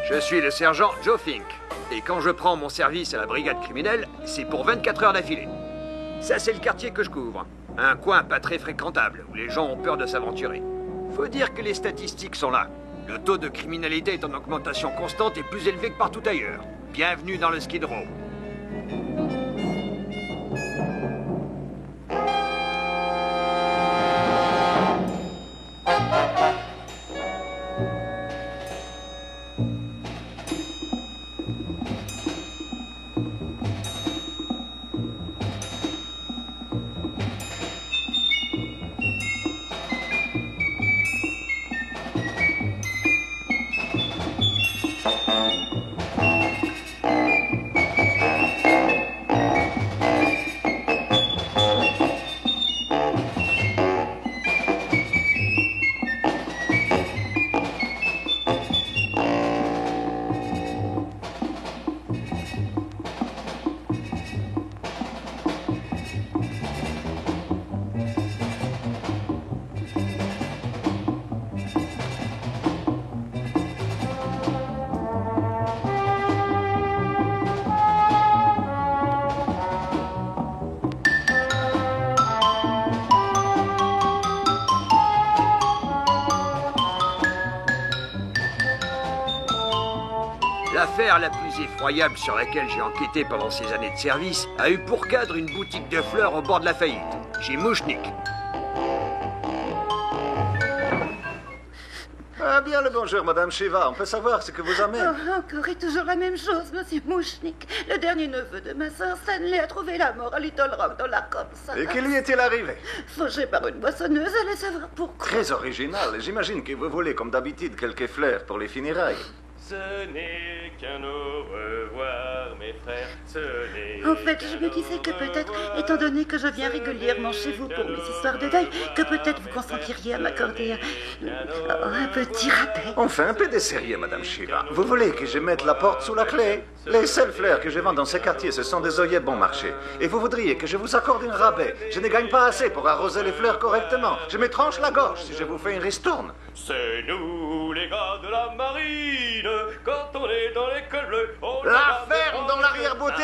Je suis le sergent Joe Fink. Et quand je prends mon service à la brigade criminelle, c'est pour 24 heures d'affilée. Ça, c'est le quartier que je couvre. Un coin pas très fréquentable, où les gens ont peur de s'aventurer. Faut dire que les statistiques sont là. Le taux de criminalité est en augmentation constante et plus élevé que partout ailleurs. Bienvenue dans le Skid Row. L'affaire la plus effroyable sur laquelle j'ai enquêté pendant ces années de service a eu pour cadre une boutique de fleurs au bord de la faillite, chez Mouchnik. Ah bien le bonjour, Madame Shiva. On peut savoir ce que vous amène? Oh, encore et toujours la même chose, Monsieur Mouchnik. Le dernier neveu de ma sœur Stanley a trouvé la mort à Little Rock dans l'Arkansas. Et qu'il y est-il arrivé? Fauché par une boissonneuse, allez savoir pourquoi. Très original. J'imagine que vous voulez, comme d'habitude, quelques fleurs pour les funérailles. Ce n'est qu'un au revoir, mes frères. Ce n'est En fait, je me disais que peut-être, étant donné que je viens régulièrement chez vous pour mes histoires de deuil, que peut-être vous consentiriez à m'accorder un petit rappel. Enfin, un peu de sérieux, Madame Shiva. Vous voulez que je mette la porte sous la clé? Les seules fleurs que je vends dans ce quartier, ce sont des œillets bon marché. Et vous voudriez que je vous accorde un rabais. Je ne gagne pas assez pour arroser les fleurs correctement. Je me tranche la gorge si je vous fais une ristourne. C'est nous, les gars de la marine. Quand on est dans l'école bleue, on La ferme dans l'arrière-boutique.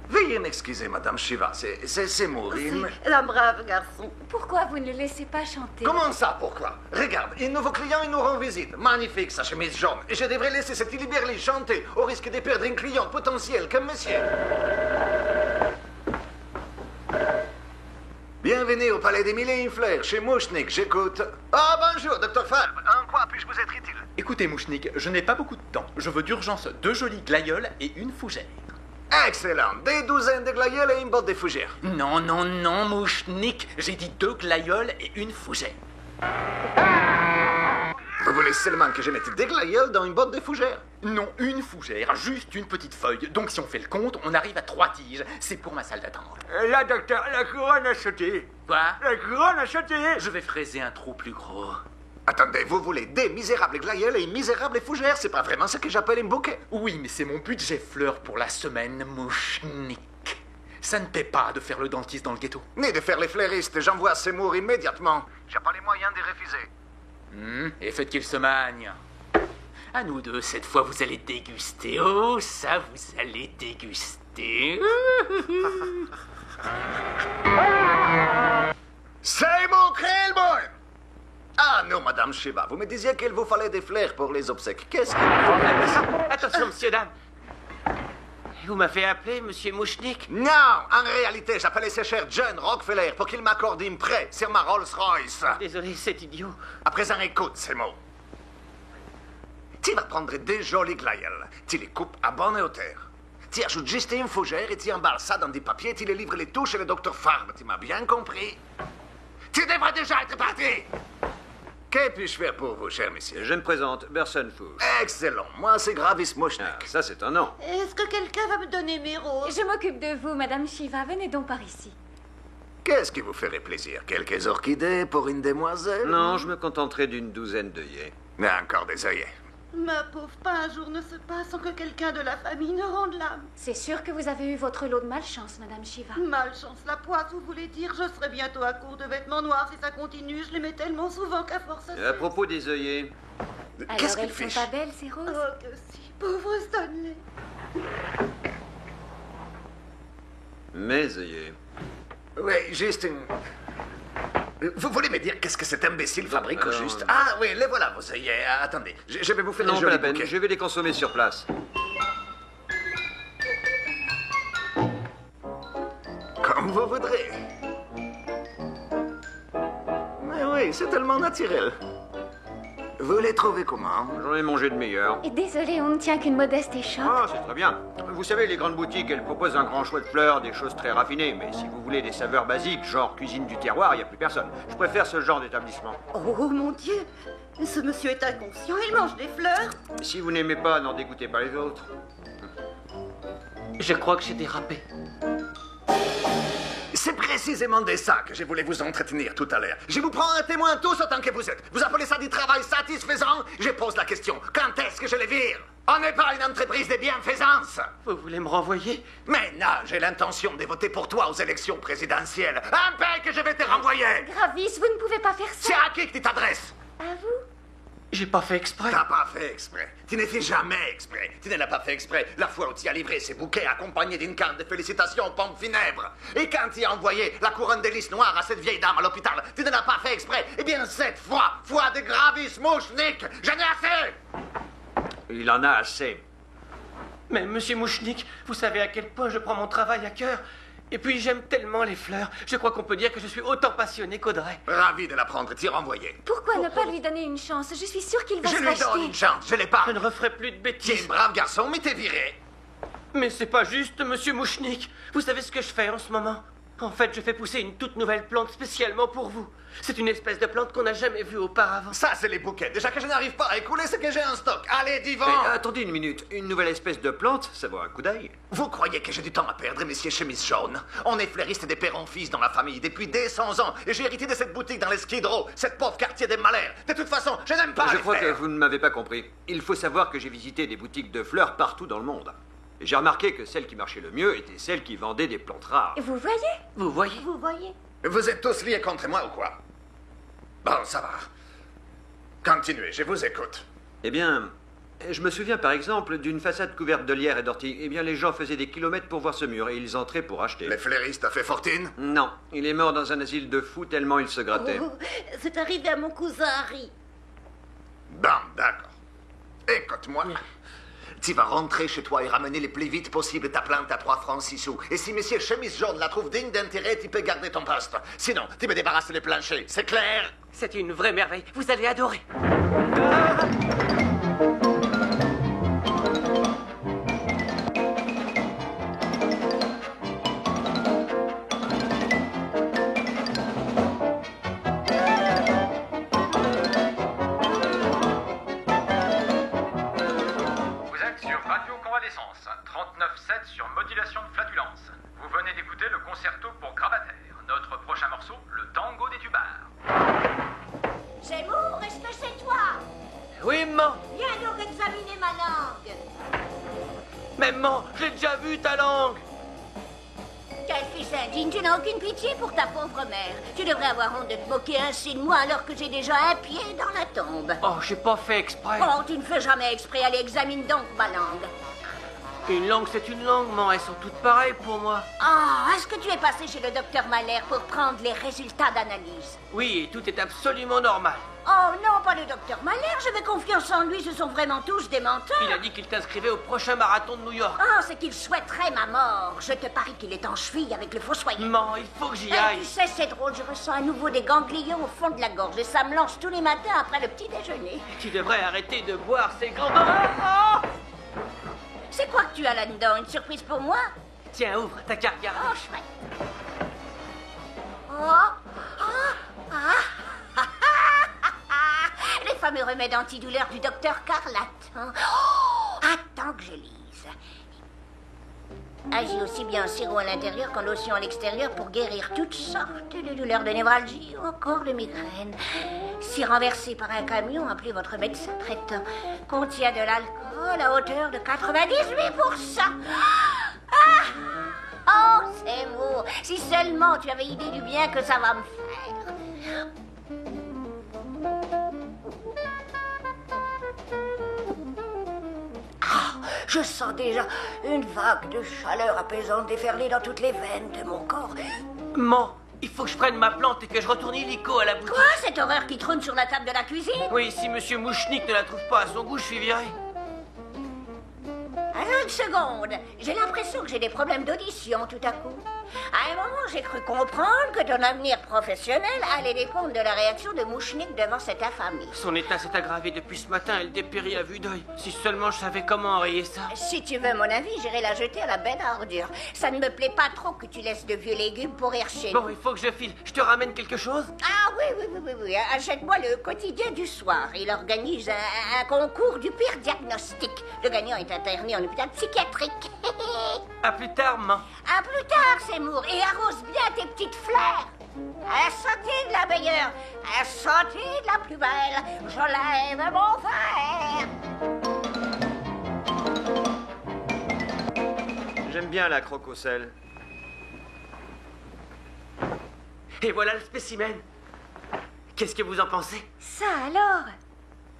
Veuillez m'excuser, Madame Shiva. C'est Mourim. C'est un brave garçon. Pourquoi vous ne le laissez pas chanter? Comment ça, pourquoi? Regarde, un nouveau client, il nous rend visite. Magnifique, sa chemise jaune. Et je devrais laisser cette liberlie chanter au risque de perdre un client potentiel comme monsieur. Bienvenue au palais des Mille et une fleurs, chez Mouchnik, j'écoute. Ah, bonjour, Dr. Farb. En quoi puis-je vous être utile? Écoutez, Mouchnik, je n'ai pas beaucoup de temps. Je veux d'urgence 2 jolies glaïeuls et une fougère. Excellent. Des douzaines de glaïeuls et une botte de fougères. Non, non, non, Mouchnik. J'ai dit 2 glaïeuls et une fougère. Vous voulez seulement que je mette des glaïeuls dans une botte de fougères? Non, une fougère, juste une petite feuille. Donc si on fait le compte, on arrive à 3 tiges. C'est pour ma salle d'attente. Là, docteur, la couronne a sauté. Quoi? La couronne a sauté. Je vais fraiser un trou plus gros. Attendez, vous voulez des misérables glaïeuls et une misérable fougère? C'est pas vraiment ce que j'appelle un bouquet. Oui, mais c'est mon budget fleurs pour la semaine, Mouchnik. Ça ne paie pas de faire le dentiste dans le ghetto. Ni de faire les fleuristes, j'envoie Seymour immédiatement. J'ai pas les moyens de refuser. Et faites qu'il se magne. À nous deux, cette fois, vous allez déguster. Oh, ça, vous allez déguster. Seymour Krellboy! Ah non, Madame Shiva, vous me disiez qu'il vous fallait des fleurs pour les obsèques. Qu'est-ce qu'il vous faut? Attention, monsieur, dame. Vous m'avez appelé, monsieur Mouchnik? Non, en réalité, j'appelais ce cher John Rockefeller pour qu'il m'accorde un prêt sur ma Rolls-Royce. Désolé, c'est idiot. À présent, écoute ces mots. Tu vas prendre des jolis glaïeuls. Tu les coupes à bonne hauteur. Tu ajoutes juste une fougère et tu emballes ça dans des papiers. Tu les livres les tout chez le docteur Farb. Tu m'as bien compris? Tu devrais déjà être parti. Que puis-je faire pour vous, cher monsieur? Je me présente, Berson Fouch. Excellent. Moi, c'est Gravis Mouchnik. Ah, ça, c'est un nom. Est-ce que quelqu'un va me donner mes roses? Je m'occupe de vous, Madame Shiva. Venez donc par ici. Qu'est-ce qui vous ferait plaisir? Quelques orchidées pour une demoiselle? Non, je me contenterai d'une douzaine d'œillets. Mais encore des œillets. Ma pauvre, pas un jour ne se passe sans que quelqu'un de la famille ne rende l'âme. C'est sûr que vous avez eu votre lot de malchance, Madame Shiva. Malchance, la poisse, vous voulez dire? Je serai bientôt à court de vêtements noirs si ça continue. Je les mets tellement souvent qu'à force... À propos des œillets, Qu'est-ce Alors qu'il elles fiche? sont pas belles, ces roses? Oh, que si, pauvre Stanley. Mais ayez. Oui, juste une... Vous voulez me dire qu'est-ce que cet imbécile fabrique au Alors, juste? Ah oui, les voilà, vos œillets. Attendez, je vais vous faire Non, des pas la jolis peine. bouquets. Je vais les consommer sur place. Comme vous voudrez. Mais oui, c'est tellement naturel. Vous les trouvez comment? J'en ai mangé de meilleurs. Et désolé, on ne tient qu'une modeste échoppe. Ah, c'est très bien. Vous savez, les grandes boutiques, elles proposent un grand choix de fleurs, des choses très raffinées. Mais si vous voulez des saveurs basiques, genre cuisine du terroir, il n'y a plus personne. Je préfère ce genre d'établissement. Oh, mon Dieu. Ce monsieur est inconscient, il mange des fleurs. Si vous n'aimez pas, n'en dégoûtez pas les autres. Je crois que j'ai dérapé. C'est précisément de ça que je voulais vous entretenir tout à l'heure. Je vous prends un témoin tous autant que vous êtes. Vous appelez ça du travail satisfaisant? Je pose la question. Quand est-ce que je les vire? On n'est pas une entreprise de bienfaisance. Vous voulez me renvoyer? Mais non, j'ai l'intention de voter pour toi aux élections présidentielles. Un paix que je vais te renvoyer. Gravis, vous ne pouvez pas faire C'est ça. à qui que tu t'adresses? À vous? J'ai pas fait exprès. T'as pas fait exprès. Tu n'as fait jamais exprès. Tu ne l'as pas fait exprès la fois où tu as livré ces bouquets accompagnés d'une carte de félicitations aux pompes funèbres. Et quand tu as envoyé la couronne de lys noire à cette vieille dame à l'hôpital, tu ne l'as pas fait exprès. Eh bien, cette fois, foi de Gravis Mouchnik, j'en ai assez. Il en a assez. Mais monsieur Mouchnik, vous savez à quel point je prends mon travail à cœur. Et puis j'aime tellement les fleurs. Je crois qu'on peut dire que je suis autant passionné qu'Audrey. Ravi de l'apprendre, t'y renvoyer. Pourquoi ne pas lui donner une chance? Je suis sûre qu'il va Je se lui donne racheter. une chance, je l'ai pas. Je ne referai plus de Tu es bêtises. un brave garçon, mais t'es viré. Mais c'est pas juste, monsieur Mouchnik. Vous savez ce que je fais en ce moment? En fait, je fais pousser une toute nouvelle plante spécialement pour vous. C'est une espèce de plante qu'on n'a jamais vue auparavant. Ça, c'est les bouquets. Déjà que je n'arrive pas à écouler ce que j'ai en stock. Allez, Divan. Mais attendez une minute. Une nouvelle espèce de plante, ça vaut un coup d'œil. Vous croyez que j'ai du temps à perdre, messieurs chemise jaune? On est fleuriste des pères-en-fils dans la famille depuis des 100 ans. Et j'ai hérité de cette boutique dans les Skid Row, cette pauvre quartier des malheurs. De toute façon, je n'aime pas Je les crois que fleurs. vous ne m'avez pas compris. Il faut savoir que j'ai visité des boutiques de fleurs partout dans le monde. Et j'ai remarqué que celle qui marchait le mieux était celle qui vendait des plantes rares. Vous voyez? Vous voyez? Vous voyez? Vous êtes tous liés contre moi ou quoi? Bon, ça va. Continuez, je vous écoute. Eh bien, je me souviens par exemple d'une façade couverte de lierre et d'orties. Eh bien, les gens faisaient des kilomètres pour voir ce mur et ils entraient pour acheter. Les fleuristes a fait fortune? Non, il est mort dans un asile de fous tellement il se grattait. Oh, c'est arrivé à mon cousin Harry. Bon, d'accord. Écoute-moi. Tu vas rentrer chez toi et ramener le plus vite possible ta plante à 3 francs 6 sous. Et si monsieur chemise jaune la trouve digne d'intérêt, tu peux garder ton poste. Sinon, tu me débarrasses les planchers. C'est clair? C'est une vraie merveille. Vous allez adorer. Vous êtes sur Radio Convalescence, 39.7 sur modulation de flatulence. Vous venez d'écouter le concerto pour Gravater. Notre prochain morceau, le tango des tubards. Zemmour, est-ce que c'est toi? Oui, maman. Viens donc examiner ma langue. Mais maman, j'ai déjà vu ta langue. Quel fils indigne, tu n'as aucune pitié pour ta pauvre mère. Tu devrais avoir honte de te moquer ainsi de moi alors que j'ai déjà un pied dans la tombe. Oh, j'ai pas fait exprès. Oh, tu ne fais jamais exprès. Allez, examine donc ma langue. Une langue, c'est une langue, maman. Elles sont toutes pareilles pour moi. Ah, est-ce que tu es passé chez le docteur Mahler pour prendre les résultats d'analyse? Oui, et tout est absolument normal. Oh non, pas le docteur Mahler, j'avais confiance en lui, ce sont vraiment tous des menteurs. Il a dit qu'il t'inscrivait au prochain marathon de New York. Ah, c'est qu'il souhaiterait ma mort. Je te parie qu'il est en cheville avec le fossoyeur. Maman, il faut que j'y Tu aille. sais, c'est drôle, je ressens à nouveau des ganglions au fond de la gorge et ça me lance tous les matins après le petit déjeuner. Tu devrais arrêter de boire ces grands... Ah, oh C'est quoi que tu as là-dedans? Une surprise pour moi? Tiens, ouvre, t'as qu'à regarder. Oh, chouette. Les fameux remèdes antidouleurs du docteur Carlate. Hein. Oh, attends que je lise. Agit aussi bien en sirop à l'intérieur qu'en lotion à l'extérieur pour guérir toutes sortes de douleurs de névralgie ou encore de migraine. Si renversé par un camion, appelez votre médecin traitant. Contient de l'alcool à hauteur de 98%. Ah! Oh, c'est beau. Si seulement tu avais idée du bien que ça va me faire. Je sens déjà une vague de chaleur apaisante déferler dans toutes les veines de mon corps. Maman, il faut que je prenne ma plante et que je retourne illico à la boutique. Quoi, cette horreur qui trône sur la table de la cuisine? Oui, si Monsieur Mouchnik ne la trouve pas à son goût, je suis viré. Alors, une seconde. J'ai l'impression que j'ai des problèmes d'audition tout à coup. À un moment, j'ai cru comprendre que ton avenir professionnel allait dépendre de la réaction de Mouchnik devant cette infamie. Son état s'est aggravé depuis ce matin, elle dépérit à vue d'œil. Si seulement je savais comment enrayer ça. Si tu veux mon avis, j'irai la jeter à la benne à ordures. Ça ne me plaît pas trop que tu laisses de vieux légumes pourrir chez nous. Bon, il faut que je file. Je te ramène quelque chose? Ah oui. Achète-moi le quotidien du soir. Il organise un concours du pire diagnostic. Le gagnant est interné en hôpital psychiatrique. À plus tard, maman. À plus tard, Seymour, et arrose bien tes petites fleurs. À la santé de la meilleure, à la santé de la plus belle, je lève mon verre. J'aime bien la croque au sel. Et voilà le spécimen. Qu'est-ce que vous en pensez? Ça alors?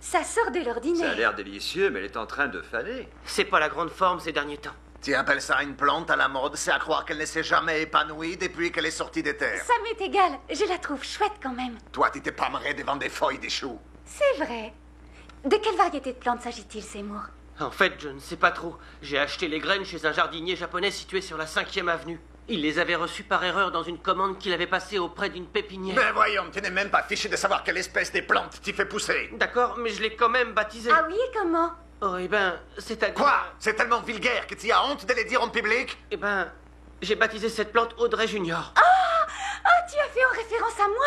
Ça sort de Ça a l'ordinaire. l'air délicieux, mais elle est en train de faner. C'est pas la grande forme ces derniers temps. Tu appelles ça une plante à la mode? C'est à croire qu'elle ne s'est jamais épanouie depuis qu'elle est sortie des terres. Ça m'est égal, je la trouve chouette quand même. Toi, tu t'es pâmeré devant des feuilles d'échou. C'est vrai. De quelle variété de plantes s'agit-il, Seymour? En fait, je ne sais pas trop. J'ai acheté les graines chez un jardinier japonais situé sur la 5e avenue. Il les avait reçues par erreur dans une commande qu'il avait passée auprès d'une pépinière. Mais voyons, tu n'es même pas fiché de savoir quelle espèce de plante tu fais pousser. D'accord, mais je l'ai quand même baptisée. Ah oui, comment? Oh, eh ben, c'est-à-dire... Quoi? C'est tellement vulgaire que tu as honte de les dire en public? Eh ben, j'ai baptisé cette plante Audrey Junior. Oh, tu as fait en référence à moi?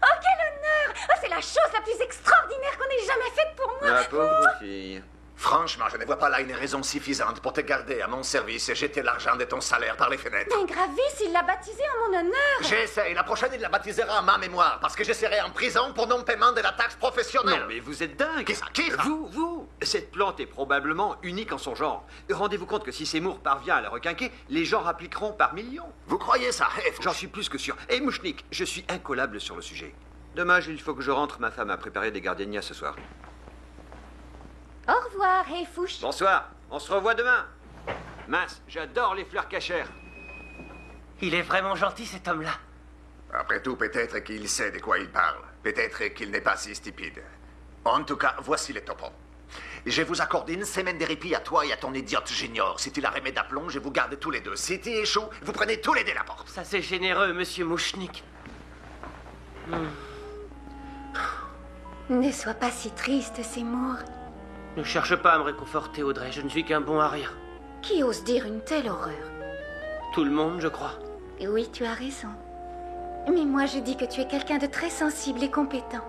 Oh, quel honneur! Oh, c'est la chose la plus extraordinaire qu'on ait jamais faite pour moi. La pauvre fille. Franchement, je ne vois pas là une raison suffisante pour te garder à mon service et jeter l'argent de ton salaire par les fenêtres. Ben Gravis, il l'a baptisée en mon honneur. J'essaie. La prochaine, il la baptisera en ma mémoire, parce que je serai en prison pour non-paiement de la taxe professionnelle. Non, mais vous êtes dingue. Qui ça? Qui ça? Vous. Cette plante est probablement unique en son genre. Rendez-vous compte que si Seymour parvient à la requinquer, les gens appliqueront par millions. Vous croyez ça? J'en suis plus que sûr. Et Mouchnik, je suis incollable sur le sujet. Dommage, il faut que je rentre. Ma femme a préparé des gardénias ce soir. Au revoir, hey Fouche. Bonsoir. On se revoit demain. Mince, j'adore les fleurs cachères. Il est vraiment gentil, cet homme-là. Après tout, peut-être qu'il sait de quoi il parle. Peut-être qu'il n'est pas si stupide. En tout cas, voici les topos. Je vous accorde une semaine de répit à toi et à ton idiote junior. Si tu la remets d'aplomb, je vous garde tous les deux. Si tu échoues, vous prenez tous les deux la porte. Ça, c'est généreux, monsieur Mouchnik. Ne sois pas si triste, Seymour. Ne cherche pas à me réconforter, Audrey. Je ne suis qu'un bon à rien. Qui ose dire une telle horreur? Tout le monde, je crois. Oui, tu as raison. Mais moi, je dis que tu es quelqu'un de très sensible et compétent.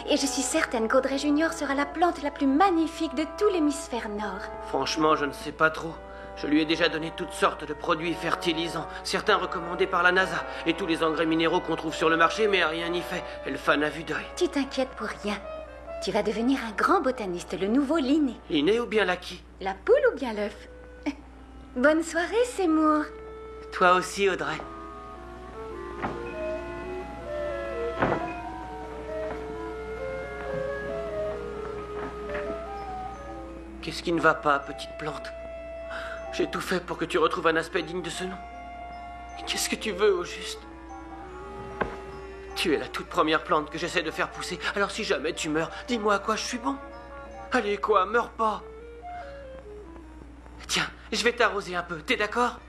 Et je suis certaine qu'Audrey Junior sera la plante la plus magnifique de tout l'hémisphère nord. Franchement, je ne sais pas trop. Je lui ai déjà donné toutes sortes de produits fertilisants, certains recommandés par la NASA, et tous les engrais minéraux qu'on trouve sur le marché, mais rien n'y fait. Elle fane à vue d'œil. Tu t'inquiètes pour rien. Tu vas devenir un grand botaniste, le nouveau Linné. Linné ou bien Lucky? La poule ou bien l'œuf? Bonne soirée, Seymour. Toi aussi, Audrey. Qu'est-ce qui ne va pas, petite plante? J'ai tout fait pour que tu retrouves un aspect digne de ce nom. Qu'est-ce que tu veux, au juste? Tu es la toute première plante que j'essaie de faire pousser. Alors si jamais tu meurs, dis-moi à quoi je suis bon. Allez, quoi, meurs pas. Tiens, je vais t'arroser un peu, t'es d'accord?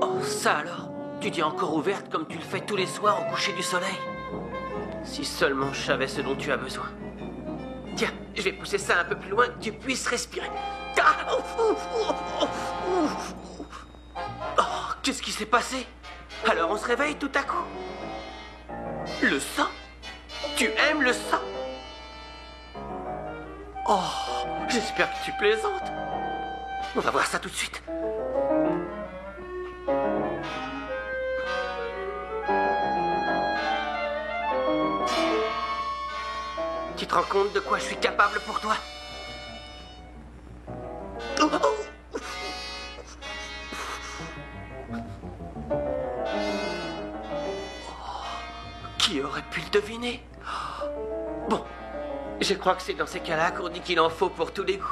Oh, ça alors? Tu dis encore ouverte comme tu le fais tous les soirs au coucher du soleil. Si seulement je savais ce dont tu as besoin. Tiens, je vais pousser ça un peu plus loin, que tu puisses respirer. Ah, oh, qu'est-ce qui s'est passé? Alors on se réveille tout à coup? Le sang? Tu aimes le sang? Oh, j'espère que tu plaisantes. On va voir ça tout de suite. Tu te rends compte de quoi je suis capable pour toi? Qui aurait pu le deviner? Bon, je crois que c'est dans ces cas-là qu'on dit qu'il en faut pour tous les goûts.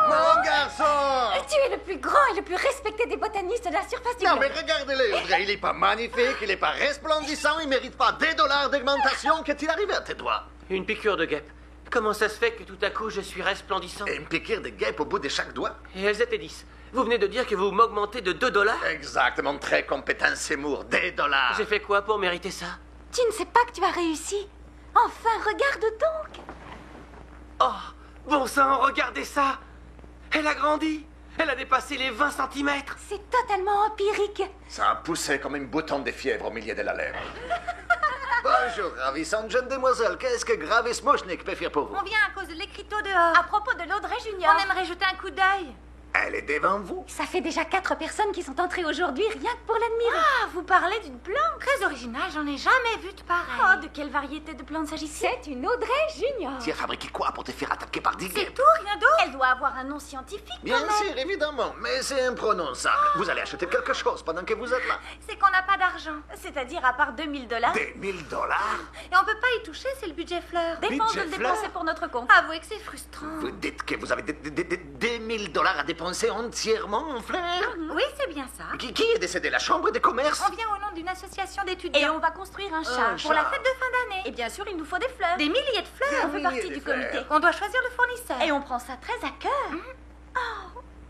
Mon garçon! Tu es le plus grand et le plus respecté des botanistes de la surface du Non, globe. mais regardez-le, Audrey, il est pas magnifique, il est pas resplendissant, il mérite pas des dollars d'augmentation. Qu'est-il arrivé à tes doigts? Une piqûre de guêpe. Comment ça se fait que tout à coup je suis resplendissant? Et une piqûre de guêpe au bout de chaque doigt? Et elles étaient 10. Vous venez de dire que vous m'augmentez de 2 $? Exactement, très compétent, Seymour, des dollars. J'ai fait quoi pour mériter ça? Tu ne sais pas que tu as réussi. Enfin, regarde donc. Oh, bon sang, regardez ça! Elle a grandi! Elle a dépassé les 20 cm! C'est totalement empirique. Ça a poussé comme un bouton de fièvre au milieu de la lèvre. Bonjour, ravissante jeune demoiselle. Qu'est-ce que Gravis Moshnik peut faire pour vous? On vient à cause de l'écriteau dehors. À propos de l'Audrey Junior. On aimerait jeter un coup d'œil. Elle est devant vous? Ça fait déjà 4 personnes qui sont entrées aujourd'hui rien que pour l'admirer. Ah, vous parlez d'une plante très originale. J'en ai jamais vu de pareil. Oh, de quelle variété de plantes s'agit-il? C'est une Audrey Junior. Tu as fabriqué quoi pour te faire attaquer par des C'est guêpes? tout, rien d'autre. Elle doit avoir un nom scientifique. Bien quand même. sûr, évidemment, mais c'est imprononçable. Vous allez acheter quelque chose pendant que vous êtes là. C'est qu'on n'a pas d'argent. C'est-à-dire à part 2000 $. Des 1000 dollars? Et on peut pas y toucher, c'est le budget fleur. Dépend de Budget le fleur? dépenser pour notre compte. Avouez que c'est frustrant. Vous dites que vous avez des 1000 dollars à dépenser entièrement en fleurs? Oui, c'est bien ça. Qui est décédé? La chambre de commerce? On vient au nom d'une association d'étudiants. Et on va construire un char Un pour la char. fête de fin d'année. Et bien sûr, il nous faut des fleurs. Des milliers de fleurs. Des On fait milliers partie de du fleurs. comité. On doit choisir le fournisseur. Et on prend ça très à cœur.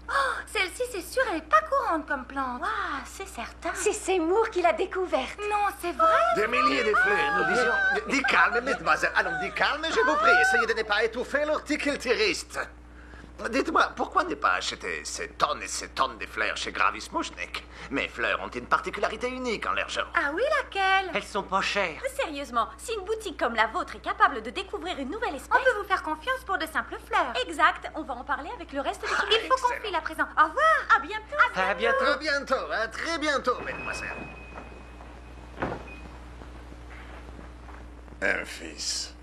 Oh, celle-ci, c'est sûr, elle est pas courante comme plante. Ah, c'est certain. C'est Seymour qui l'a découverte. Non, c'est vrai. Des milliers de fleurs, nous disions. Dis calme, mademoiselle. Allons, dis calme, je vous prie. Essayez de ne pas étouffer l'horticulturiste. Dites-moi, pourquoi ne pas acheter ces tonnes et ces tonnes de fleurs chez Gravis Moshnik? Mes fleurs ont une particularité unique en leur genre. Ah oui, laquelle? Elles sont pas chères. Sérieusement, si une boutique comme la vôtre est capable de découvrir une nouvelle espèce, on peut vous faire confiance pour de simples fleurs. Exact, on va en parler avec le reste de l'équipe. Il faut qu'on excellent. file à présent. Au revoir, à bientôt. À bientôt. À bientôt, à très bientôt, mademoiselle. Un fils.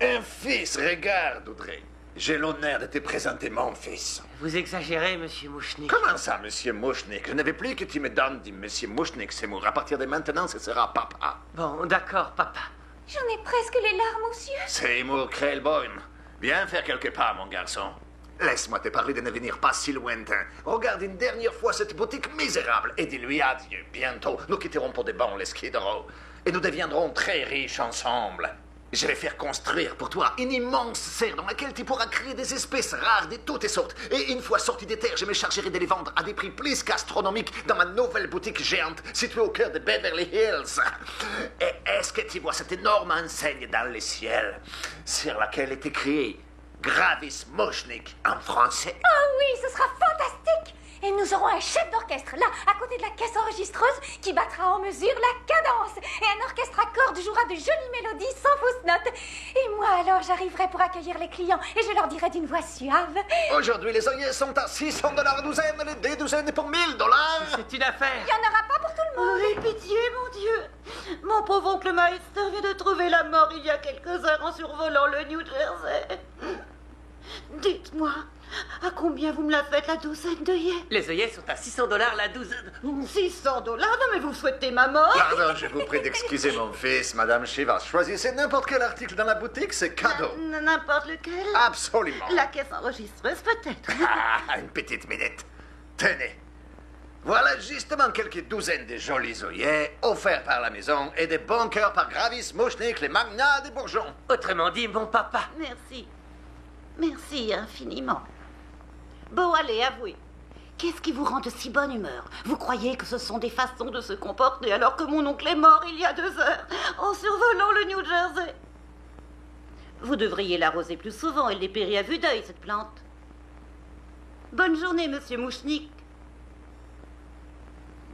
Un fils, regarde, Audrey. J'ai l'honneur de te présenter mon fils. Vous exagérez, monsieur Mouchnik. Comment ça, monsieur Mouchnik? Je ne veux plus que tu me donnes du monsieur Mouchnik, Seymour. À partir de maintenant, ce sera papa. Bon, d'accord, papa. J'en ai presque les larmes aux yeux. Seymour Krellboim. Viens faire quelque part, mon garçon. Laisse-moi te parler d'un avenir pas si lointain. Regarde une dernière fois cette boutique misérable et dis-lui adieu. Bientôt, nous quitterons pour de bon les Skid Row. Et nous deviendrons très riches ensemble. Je vais faire construire pour toi une immense serre dans laquelle tu pourras créer des espèces rares de toutes sortes. Et une fois sorties des terres, je me chargerai de les vendre à des prix plus qu'astronomiques dans ma nouvelle boutique géante située au cœur de Beverly Hills. Et est-ce que tu vois cette énorme enseigne dans le ciel sur laquelle est écrit Gravis Moshnik en français? Ah oui, ce sera fantastique. Et nous aurons un chef d'orchestre, là, à côté de la caisse enregistreuse, qui battra en mesure la cadence. Et un orchestre à cordes jouera de jolies mélodies sans fausses notes. Et moi, alors, j'arriverai pour accueillir les clients et je leur dirai d'une voix suave. Aujourd'hui, les œillets sont à 600 $ la douzaine, les deux douzaines pour 1000 $. C'est une affaire. Il n'y en aura pas pour tout le monde. Oh, aie pitié, mon Dieu. Mon pauvre oncle Meister vient de trouver la mort il y a quelques heures en survolant le New Jersey. Dites-moi, à combien vous me la faites la douzaine d'œillets? Les œillets sont à 600 $ la douzaine. 600 $? Non, mais vous souhaitez ma mort? Pardon, je vous prie d'excuser mon fils, Madame Shiva. Choisissez n'importe quel article dans la boutique, c'est cadeau. N'importe lequel? Absolument. La caisse enregistreuse, peut-être. Ah, une petite minute. Tenez. Voilà justement quelques douzaines de jolis œillets offerts par la maison et des bons cœurs par Gravis Moshnik, les magnats des bourgeons. Autrement dit, mon papa. Merci. Merci infiniment. Bon, allez, avouez. Qu'est-ce qui vous rend de si bonne humeur? Vous croyez que ce sont des façons de se comporter alors que mon oncle est mort il y a 2 heures en survolant le New Jersey? Vous devriez l'arroser plus souvent, elle dépérit à vue d'œil, cette plante. Bonne journée, monsieur Mouchnik.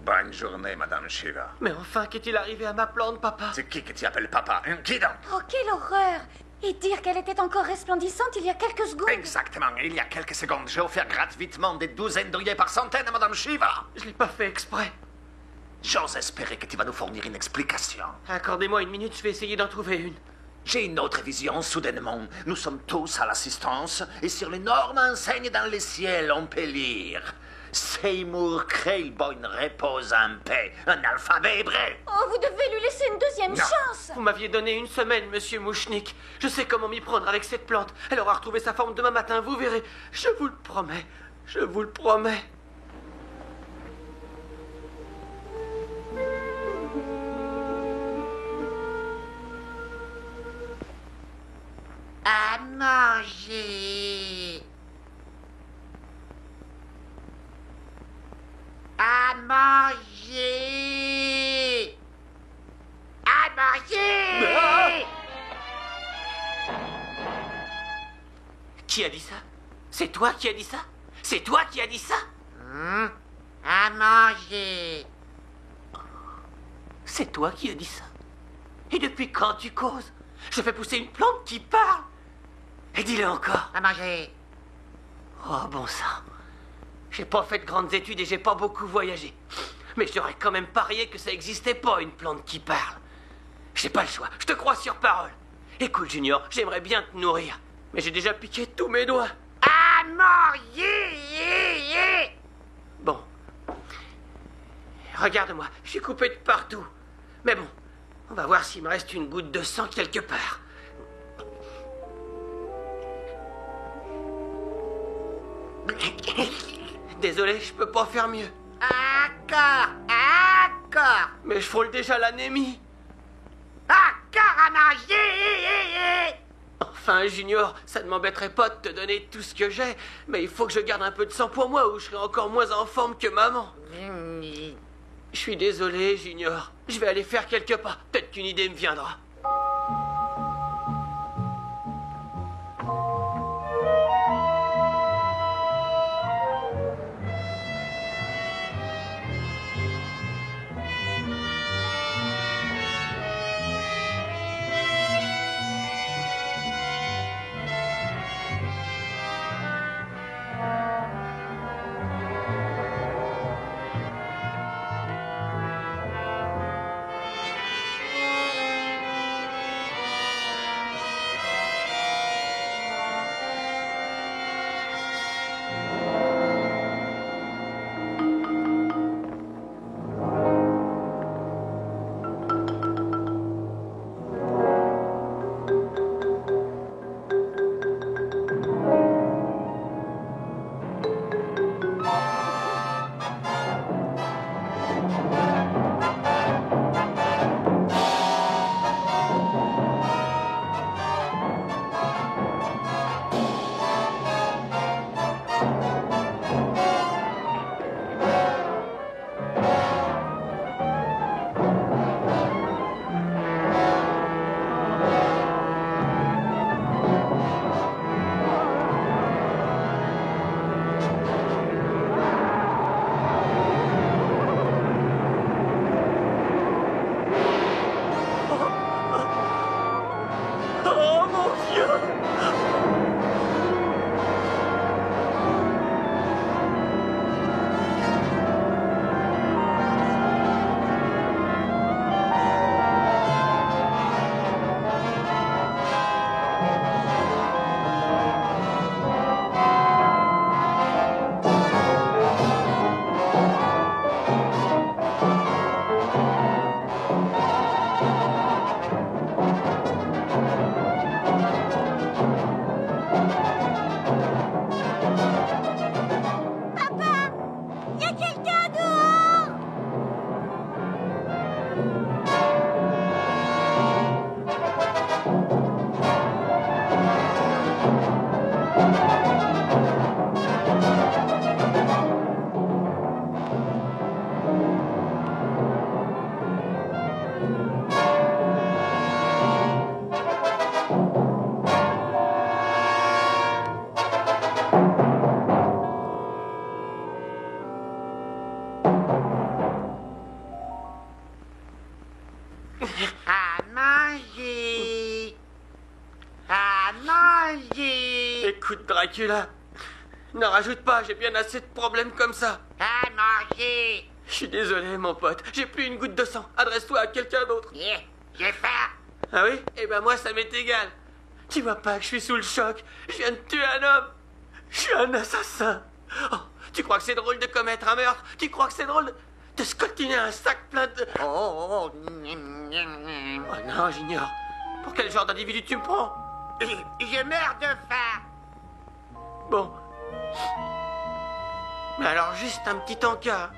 Bonne journée, Madame Shiva. Mais enfin, qu'est-il arrivé à ma plante, papa? C'est qui que tu appelles papa? Qui donc? Oh, quelle horreur. Et dire qu'elle était encore resplendissante il y a quelques secondes. Exactement. Il y a quelques secondes, j'ai offert gratuitement des douzaines d'œillets par centaine à Madame Shiva. Je l'ai pas fait exprès. J'ose espérer que tu vas nous fournir une explication. Accordez-moi une minute, je vais essayer d'en trouver une. J'ai une autre vision, soudainement. Nous sommes tous à l'assistance, et sur l'énorme enseigne dans les ciels, on peut lire Seymour Krelboyne repose en paix, un alphabet hébreu. Oh, vous devez lui laisser une deuxième chance. Vous m'aviez donné une semaine, monsieur Mouchnik. Je sais comment m'y prendre avec cette plante. Elle aura retrouvé sa forme demain matin, vous verrez. Je vous le promets. Je vous le promets. À manger. À manger. À manger. Qui a dit ça? C'est toi qui as dit ça? C'est toi qui as dit ça? À manger. C'est toi qui as dit ça? Et depuis quand tu causes? Je fais pousser une plante qui parle. Et dis-le encore. À manger. Oh bon sang. J'ai pas fait de grandes études et j'ai pas beaucoup voyagé. Mais j'aurais quand même parié que ça existait pas, une plante qui parle. J'ai pas le choix, je te crois sur parole. Écoute, Junior, j'aimerais bien te nourrir. Mais j'ai déjà piqué tous mes doigts. À manger. Bon. Regarde-moi, je suis coupé de partout. Mais bon, on va voir s'il me reste une goutte de sang quelque part. Désolé, je peux pas faire mieux. Encore. Mais je frôle déjà l'anémie. Encore à manger. Enfin, Junior, ça ne m'embêterait pas de te donner tout ce que j'ai, mais il faut que je garde un peu de sang pour moi ou je serai encore moins en forme que maman. Je suis désolé, Junior. Je vais aller faire quelques pas. Peut-être qu'une idée me viendra. Écoute, Dracula, n'en rajoute pas, j'ai bien assez de problèmes comme ça. À manger. Je suis désolé, mon pote, j'ai plus une goutte de sang. Adresse-toi à quelqu'un d'autre. J'ai faim. Ah oui? Eh ben moi, ça m'est égal. Tu vois pas que je suis sous le choc? Je viens de tuer un homme. Je suis un assassin. Oh, tu crois que c'est drôle de commettre un meurtre? Tu crois que c'est drôle de scotiner un sac plein de... Oh non, j'ignore. Pour quel genre d'individu tu me prends? Je meurs de faim. Bon. Mais alors, juste un petit encas.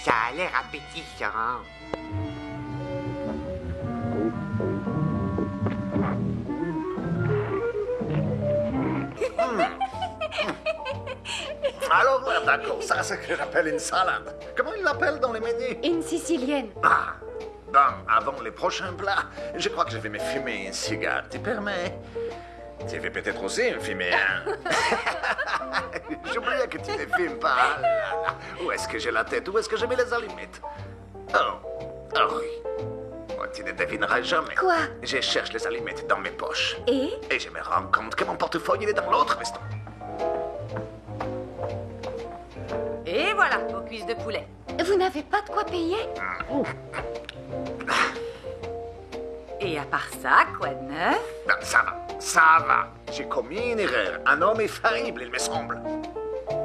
Ça a l'air appétissant. Alors, ouais, d'accord, ça c'est ce que j'appelle une salade. Comment ils l'appellent dans les menus? Une sicilienne. Ah, bon, avant les prochains plats, je crois que je vais me fumer une cigare. Tu permets? Tu veux peut-être aussi me fumer un? J'oubliais que tu ne fumes pas. Ah là là. Où est-ce que j'ai la tête? Où est-ce que j'ai mis les allumettes? Oh oui. Oh, tu ne devineras jamais. Quoi? Je cherche les allumettes dans mes poches. Et je me rends compte que mon portefeuille il est dans l'autre veston. Et voilà, vos cuisses de poulet. vous n'avez pas de quoi payer? Et à part ça, quoi de neuf? Ben, ça va. J'ai commis une erreur. Un homme est faillible, il me semble.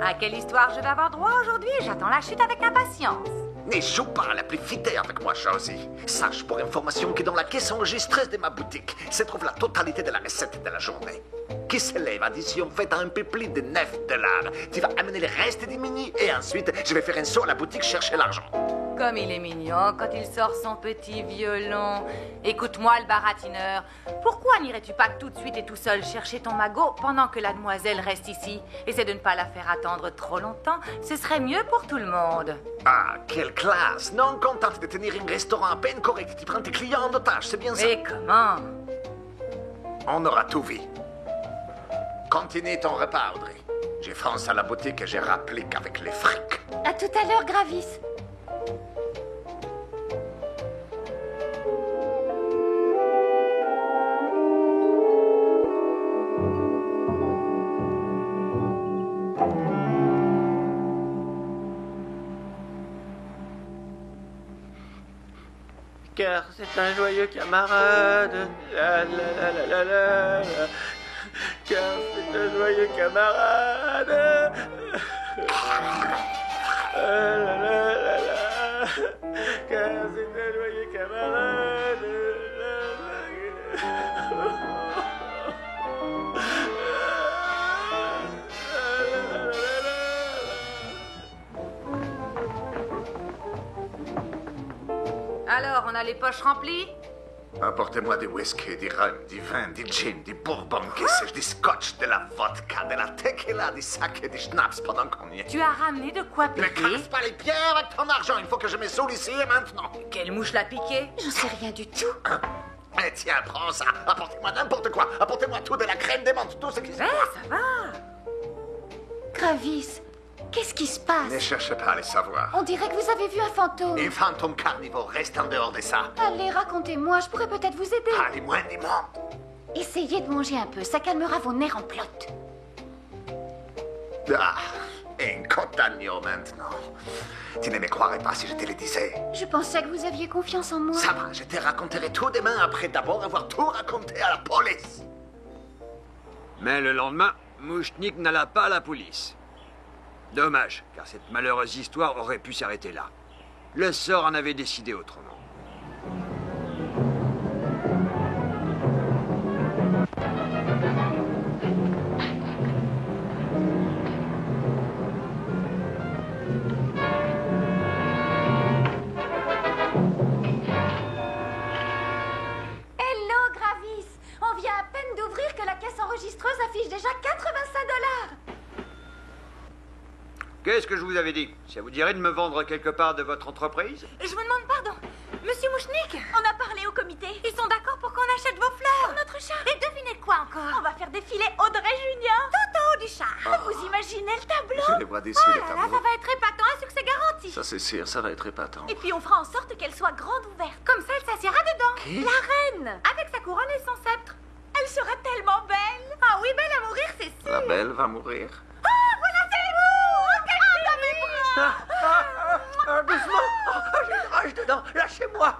À quelle histoire je vais avoir droit aujourd'hui? J'attends la chute avec impatience. Ne joue pas à la plus fidèle avec moi, Josie. Sache pour information que dans la caisse enregistreuse de ma boutique se trouve la totalité de la recette de la journée. Qui s'élève addition faite à un peu plus de $9. Tu vas amener le reste du menu et ensuite je vais faire un saut à la boutique chercher l'argent. Comme il est mignon quand il sort son petit violon. Écoute-moi, le baratineur. Pourquoi n'irais-tu pas tout de suite et tout seul chercher ton magot pendant que la demoiselle reste ici? Essaie de ne pas la faire attendre trop longtemps. Ce serait mieux pour tout le monde. Ah, quelle classe! Non contente de tenir un restaurant à peine correct, tu prends tes clients en otage, c'est bien ça? Mais comment? On aura tout vu. Continue ton repas, Audrey. Je fonce à la boutique et je rapplique avec les frics. À tout à l'heure, Gravis. Car c'est un joyeux camarade. La la la la la la la. Car c'est un joyeux camarade. La la la la la. Car c'est un joyeux camarade. Alors, on a les poches remplies? Apportez-moi du whisky, du rhum, du vin, du gin, du bourbon, que sais-je, du scotch, de la vodka, de la tequila, du saké, du schnapps pendant qu'on y est. Tu as ramené de quoi Ne piquer? casse pas les pieds avec ton argent, il faut que je me saoule ici et maintenant. Quelle mouche l'a piqué? J'en sais rien du tout. Eh tiens, prends ça, apportez-moi n'importe quoi, apportez-moi tout, de la crème de menthe, tout ce qui se Ouais, passe. ça va. Gravis, qu'est-ce qui se Ne passe? cherchez pas à les savoir. On dirait que vous avez vu un fantôme. Un fantôme carnivore, reste en dehors de ça. Allez, racontez-moi, je pourrais peut-être vous aider. Pas les moins du monde. Essayez de manger un peu, ça calmera vos nerfs en plotte. Ah, un côte d'agneau maintenant. Tu ne me croirais pas si je te le disais. Je pensais que vous aviez confiance en moi. Ça va, je te raconterai tout demain après d'abord avoir tout raconté à la police. Mais le lendemain, Mouchnik n'alla pas à la police. Dommage, car cette malheureuse histoire aurait pu s'arrêter là. Le sort en avait décidé autrement. Hello, Gravis. On vient à peine d'ouvrir que la caisse enregistreuse affiche déjà $85. Qu'est-ce que je vous avais dit? Ça vous dirait de me vendre quelque part de votre entreprise? Je vous demande pardon. Monsieur Mouchnik, on a parlé au comité. Ils sont d'accord pour qu'on achète vos fleurs. Pour notre chat. Et devinez quoi encore? On va faire défiler Audrey Junior tout en haut du chat. Vous imaginez le tableau? Je les vois d'ici, les Là, tableaux. ça va être épatant, un succès garanti. Ça c'est sûr, ça va être épatant. Et puis on fera en sorte qu'elle soit grande ouverte. Comme ça, elle s'assiera dedans. Qui? La reine. Avec sa couronne et son sceptre. Elle sera tellement belle. Ah oui, belle à mourir, c'est sûr. La belle va mourir. Oh, voilà, c'est vous. Lâchez-moi.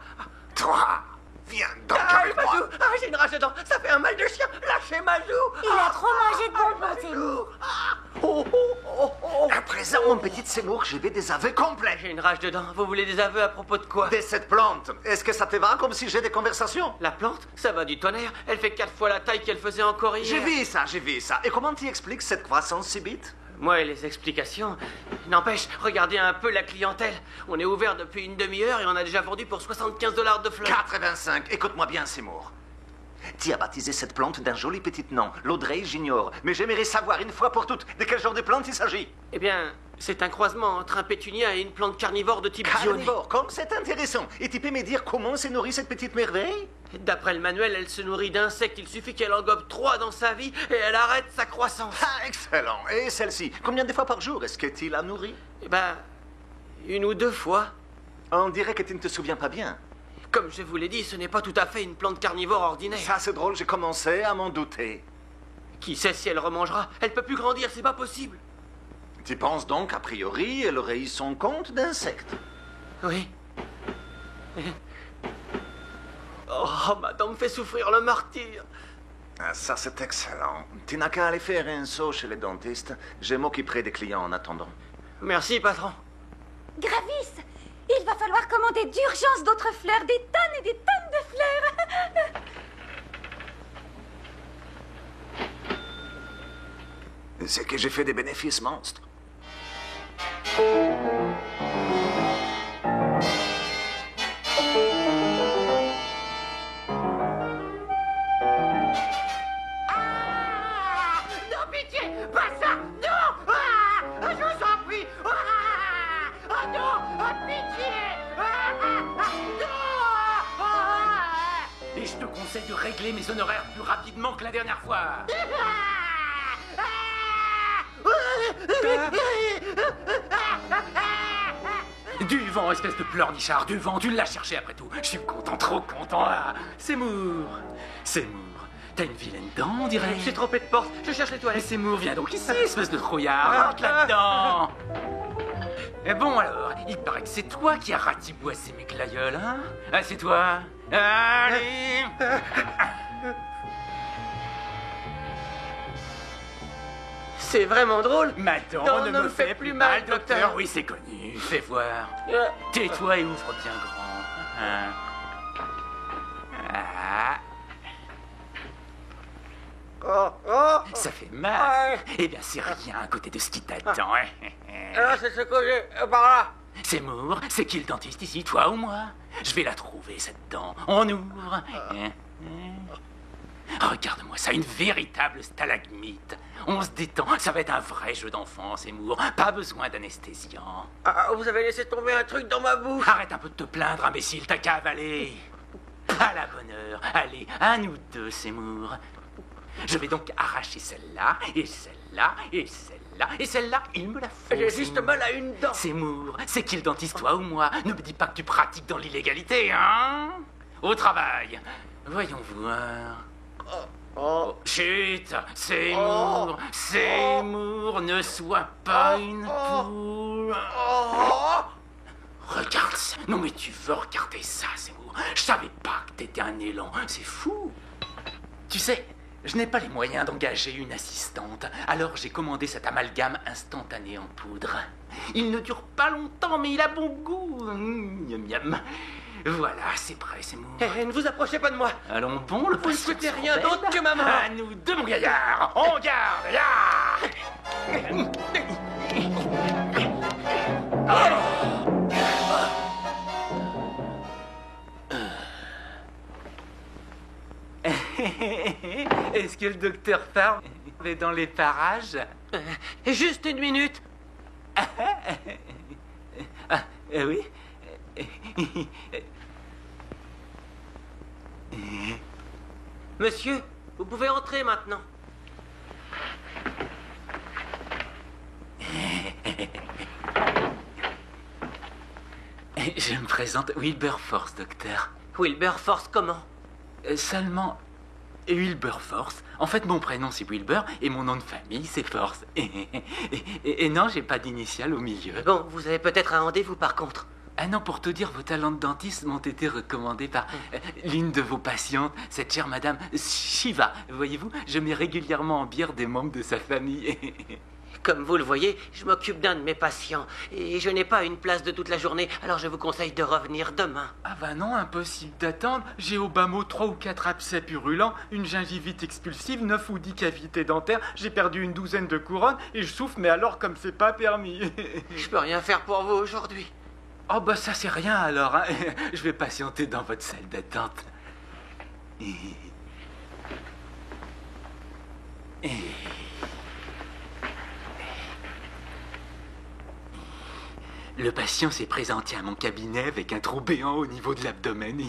Toi, viens donc avec moi. Mazou. Ah, j'ai une rage dedans. Ça fait un mal de chien. Lâchez Mazou. Il a trop mangé de bonbons, Seymour. Oh, oh, oh, oh. À présent, mon petit Seymour, je vais des aveux complets. J'ai une rage dedans. Vous voulez des aveux à propos de quoi? De cette plante. Est-ce que ça te va comme si j'ai des conversations? La plante? Ça va du tonnerre. Elle fait 4 fois la taille qu'elle faisait encore hier. J'ai vu ça. Et comment tu expliques cette croissance si vite? Moi et les explications. N'empêche, regardez un peu la clientèle. On est ouvert depuis une demi-heure et on a déjà vendu pour 75 $ de fleurs. 85. Écoute-moi bien, Seymour. Tu as baptisé cette plante d'un joli petit nom. L'Audrey, j'ignore. Mais j'aimerais savoir une fois pour toutes de quel genre de plante il s'agit. Eh bien, c'est un croisement entre un pétunia et une plante carnivore de type dionée. Carnivore, comme c'est intéressant. Et tu peux me dire comment se nourrit cette petite merveille? D'après le manuel, elle se nourrit d'insectes. Il suffit qu'elle engobe 3 dans sa vie et elle arrête sa croissance. Ah, excellent. Et celle-ci, combien de fois par jour est-ce que tu la nourris? Eh ben, 1 ou 2 fois. On dirait que tu ne te souviens pas bien. Comme je vous l'ai dit, ce n'est pas tout à fait une plante carnivore ordinaire. Ça, c'est drôle, j'ai commencé à m'en douter. Qui sait si elle remangera? Elle peut plus grandir, c'est pas possible. Tu penses donc, a priori, elle aurait eu son compte d'insectes? Oui. Oh, madame me fait souffrir le martyr. Ah, ça, c'est excellent. Tu n'as qu'à aller faire un saut chez les dentistes. Je m'occuperai des clients en attendant. Merci, patron. Gravis, il va falloir commander d'urgence d'autres fleurs, des tonnes et des tonnes de fleurs. C'est que j'ai fait des bénéfices monstres. Non, pitié, pas ça, non. Je vous en prie. Oh non, pitié. Et je te conseille de régler mes honoraires plus rapidement que la dernière fois. Du vent, espèce de pleurnichard, du vent, tu l'as cherché après tout. Je suis content, trop content. Ah, Seymour, t'as une vilaine dent, on dirait. J'ai trompé de porte, je cherche les Mais toilettes. Seymour, viens donc ici, espèce de trouillard, rentre là-dedans. Et bon alors, il paraît que c'est toi qui as ratiboissé mes glaïeuls, hein? Ah, c'est toi. Allez. C'est vraiment drôle. Ma dent ne me fait plus mal, docteur. Oui, c'est connu. Fais voir. Tais-toi et ouvre bien grand. Hein. Ah. Ça fait mal. Eh bien, c'est rien à côté de ce qui t'attend. C'est ce que j'ai par là. Seymour, c'est qui le dentiste ici, toi ou moi? Je vais la trouver, cette dent. On ouvre. Regarde-moi ça, une véritable stalagmite. On se détend, ça va être un vrai jeu d'enfant, Seymour. Pas besoin d'anesthésiant. Vous avez laissé tomber un truc dans ma bouche. Arrête un peu de te plaindre, imbécile, t'as qu'à avaler. À la bonne heure. Allez, à nous deux, Seymour. Je vais donc arracher celle-là, et celle-là, et celle-là, et celle-là, il me la faut. J'ai juste mal à une dent. Seymour, c'est qui le dentiste, toi ou moi? Ne me dis pas que tu pratiques dans l'illégalité, hein? Au travail. Voyons voir. Oh, chut, Seymour, Seymour, ne sois pas une poule. Regarde ça. Non mais tu veux regarder ça, Seymour? Je savais pas que t'étais un élan, c'est fou. Tu sais, je n'ai pas les moyens d'engager une assistante, alors j'ai commandé cet amalgame instantané en poudre. Il ne dure pas longtemps, mais il a bon goût. Miam miam. Voilà, c'est prêt, Seymour. Ne vous approchez pas de moi. Allons bon, le Vous ne souhaitez rien d'autre que ma main. À nous deux, mon gaillard. On garde, là. Est-ce que le docteur Farm est dans les parages? Juste une minute. Oui. Monsieur, vous pouvez entrer maintenant. Je me présente Wilberforce, docteur. Wilberforce comment? Seulement Wilberforce. En fait, mon prénom c'est Wilbur et mon nom de famille c'est Force. Et non, j'ai pas d'initiale au milieu. Bon, vous avez peut-être un rendez-vous par contre. Ah non, pour te dire, vos talents de dentiste m'ont été recommandés par l'une de vos patientes, cette chère madame Shiva. Voyez-vous, je mets régulièrement en bière des membres de sa famille. Comme vous le voyez, je m'occupe d'un de mes patients et je n'ai pas une place de toute la journée, alors je vous conseille de revenir demain. Ah bah non, impossible d'attendre. J'ai au bas mot 3 ou 4 abcès purulents, une gingivite expulsive, 9 ou 10 cavités dentaires, j'ai perdu une douzaine de couronnes et je souffre, mais alors comme c'est pas permis. Je peux rien faire pour vous aujourd'hui. Oh bah ça c'est rien alors, hein. Je vais patienter dans votre salle d'attente. Le patient s'est présenté à mon cabinet avec un trou béant au niveau de l'abdomen,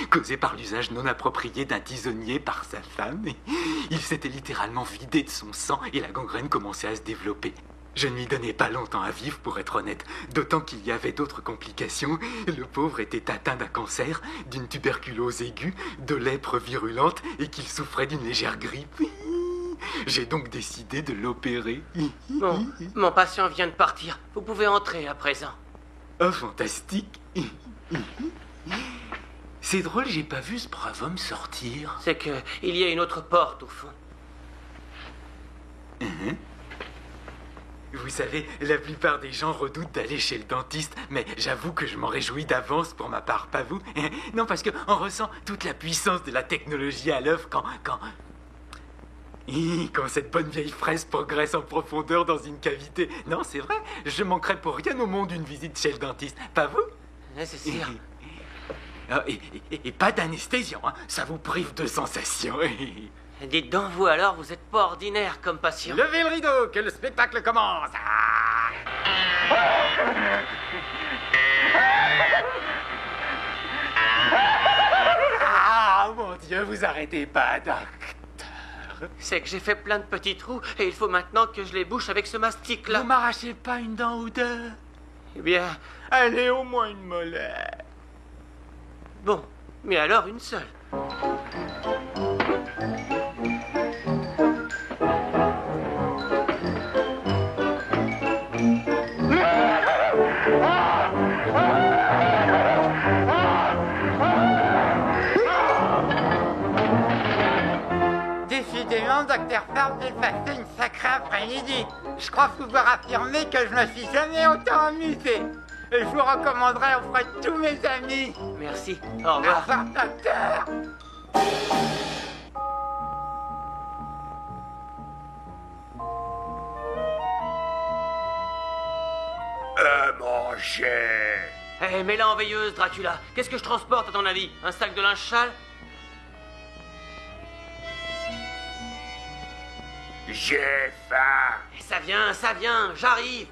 causé par l'usage non approprié d'un tisonnier par sa femme. Il s'était littéralement vidé de son sang et la gangrène commençait à se développer. Je ne lui donnais pas longtemps à vivre, pour être honnête, d'autant qu'il y avait d'autres complications. Le pauvre était atteint d'un cancer, d'une tuberculose aiguë, de lèpre virulente et qu'il souffrait d'une légère grippe. J'ai donc décidé de l'opérer. Bon, mon patient vient de partir. Vous pouvez entrer à présent. Oh, fantastique. C'est drôle, j'ai pas vu ce brave homme sortir. C'est que il y a une autre porte au fond. Vous savez, la plupart des gens redoutent d'aller chez le dentiste, mais j'avoue que je m'en réjouis d'avance pour ma part, pas vous? Non, parce qu'on ressent toute la puissance de la technologie à l'œuvre quand cette bonne vieille fraise progresse en profondeur dans une cavité. Non, c'est vrai, je manquerais pour rien au monde une visite chez le dentiste, pas vous? C'est sûr. Et pas d'anesthésion, hein. Ça vous prive de sensations. Dites donc, vous alors, vous êtes pas ordinaire comme patient. Levez le rideau, que le spectacle commence. Ah, mon Dieu, vous arrêtez pas, docteur. C'est que j'ai fait plein de petits trous et il faut maintenant que je les bouche avec ce mastic-là. Vous m'arrachez pas une dent ou deux? Eh bien... Allez, au moins une molaire. Bon, mais alors une seule. Décidément, Dr. Farb, j'ai passé une sacrée après-midi. Je crois pouvoir affirmer que je me suis jamais autant amusé. Et je vous recommanderais auprès de tous mes amis. Merci. Au revoir. Au revoir, docteur. Manger. Hé, mets-la en veilleuse, Dracula. Qu'est-ce que je transporte, à ton avis? Un sac de linge sale? J'ai faim. Ça vient, j'arrive.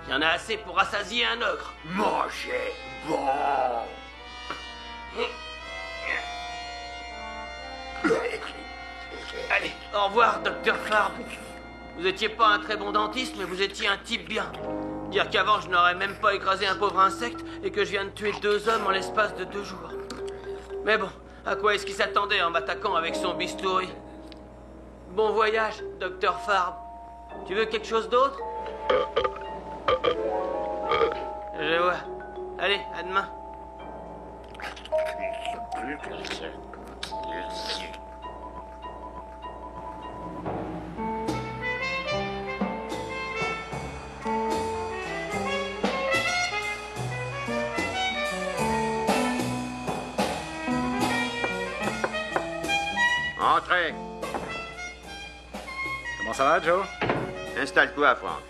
Il y en a assez pour rassasier un ogre. Manger bon. Allez, au revoir, Dr. Farb. Vous étiez pas un très bon dentiste, mais vous étiez un type bien. Dire qu'avant, je n'aurais même pas écrasé un pauvre insecte et que je viens de tuer 2 hommes en l'espace de 2 jours. Mais bon, à quoi est-ce qu'il s'attendait en m'attaquant avec son bistouri? Bon voyage, Dr. Farb. Tu veux quelque chose d'autre? Je vois. Allez, à demain. Entrez. Comment ça va, Joe? Installe-toi, Franck.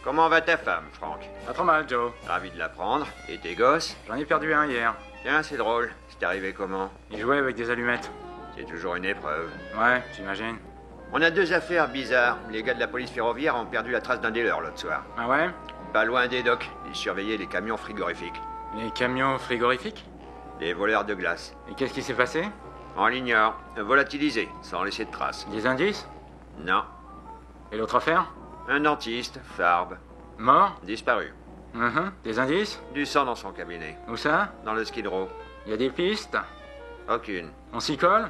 Comment va ta femme, Franck? Pas trop mal, Joe. Ravi de l'apprendre. Et tes gosses? J'en ai perdu un hier. Tiens, c'est drôle. C'est arrivé comment? Il jouait avec des allumettes. C'est toujours une épreuve. Ouais, j'imagine. On a 2 affaires bizarres. Les gars de la police ferroviaire ont perdu la trace d'un des leurs l'autre soir. Ah ouais? Pas loin des docks. Ils surveillaient les camions frigorifiques. Les camions frigorifiques? Des voleurs de glace. Et qu'est-ce qui s'est passé? On l'ignore. Volatilisés, sans laisser de traces. Des indices? Non. Et l'autre affaire? Un dentiste, Farb. Mort? Disparu. Des indices? Du sang dans son cabinet. Où ça? Dans le Skid Row. Y a des pistes? Aucune. On s'y colle?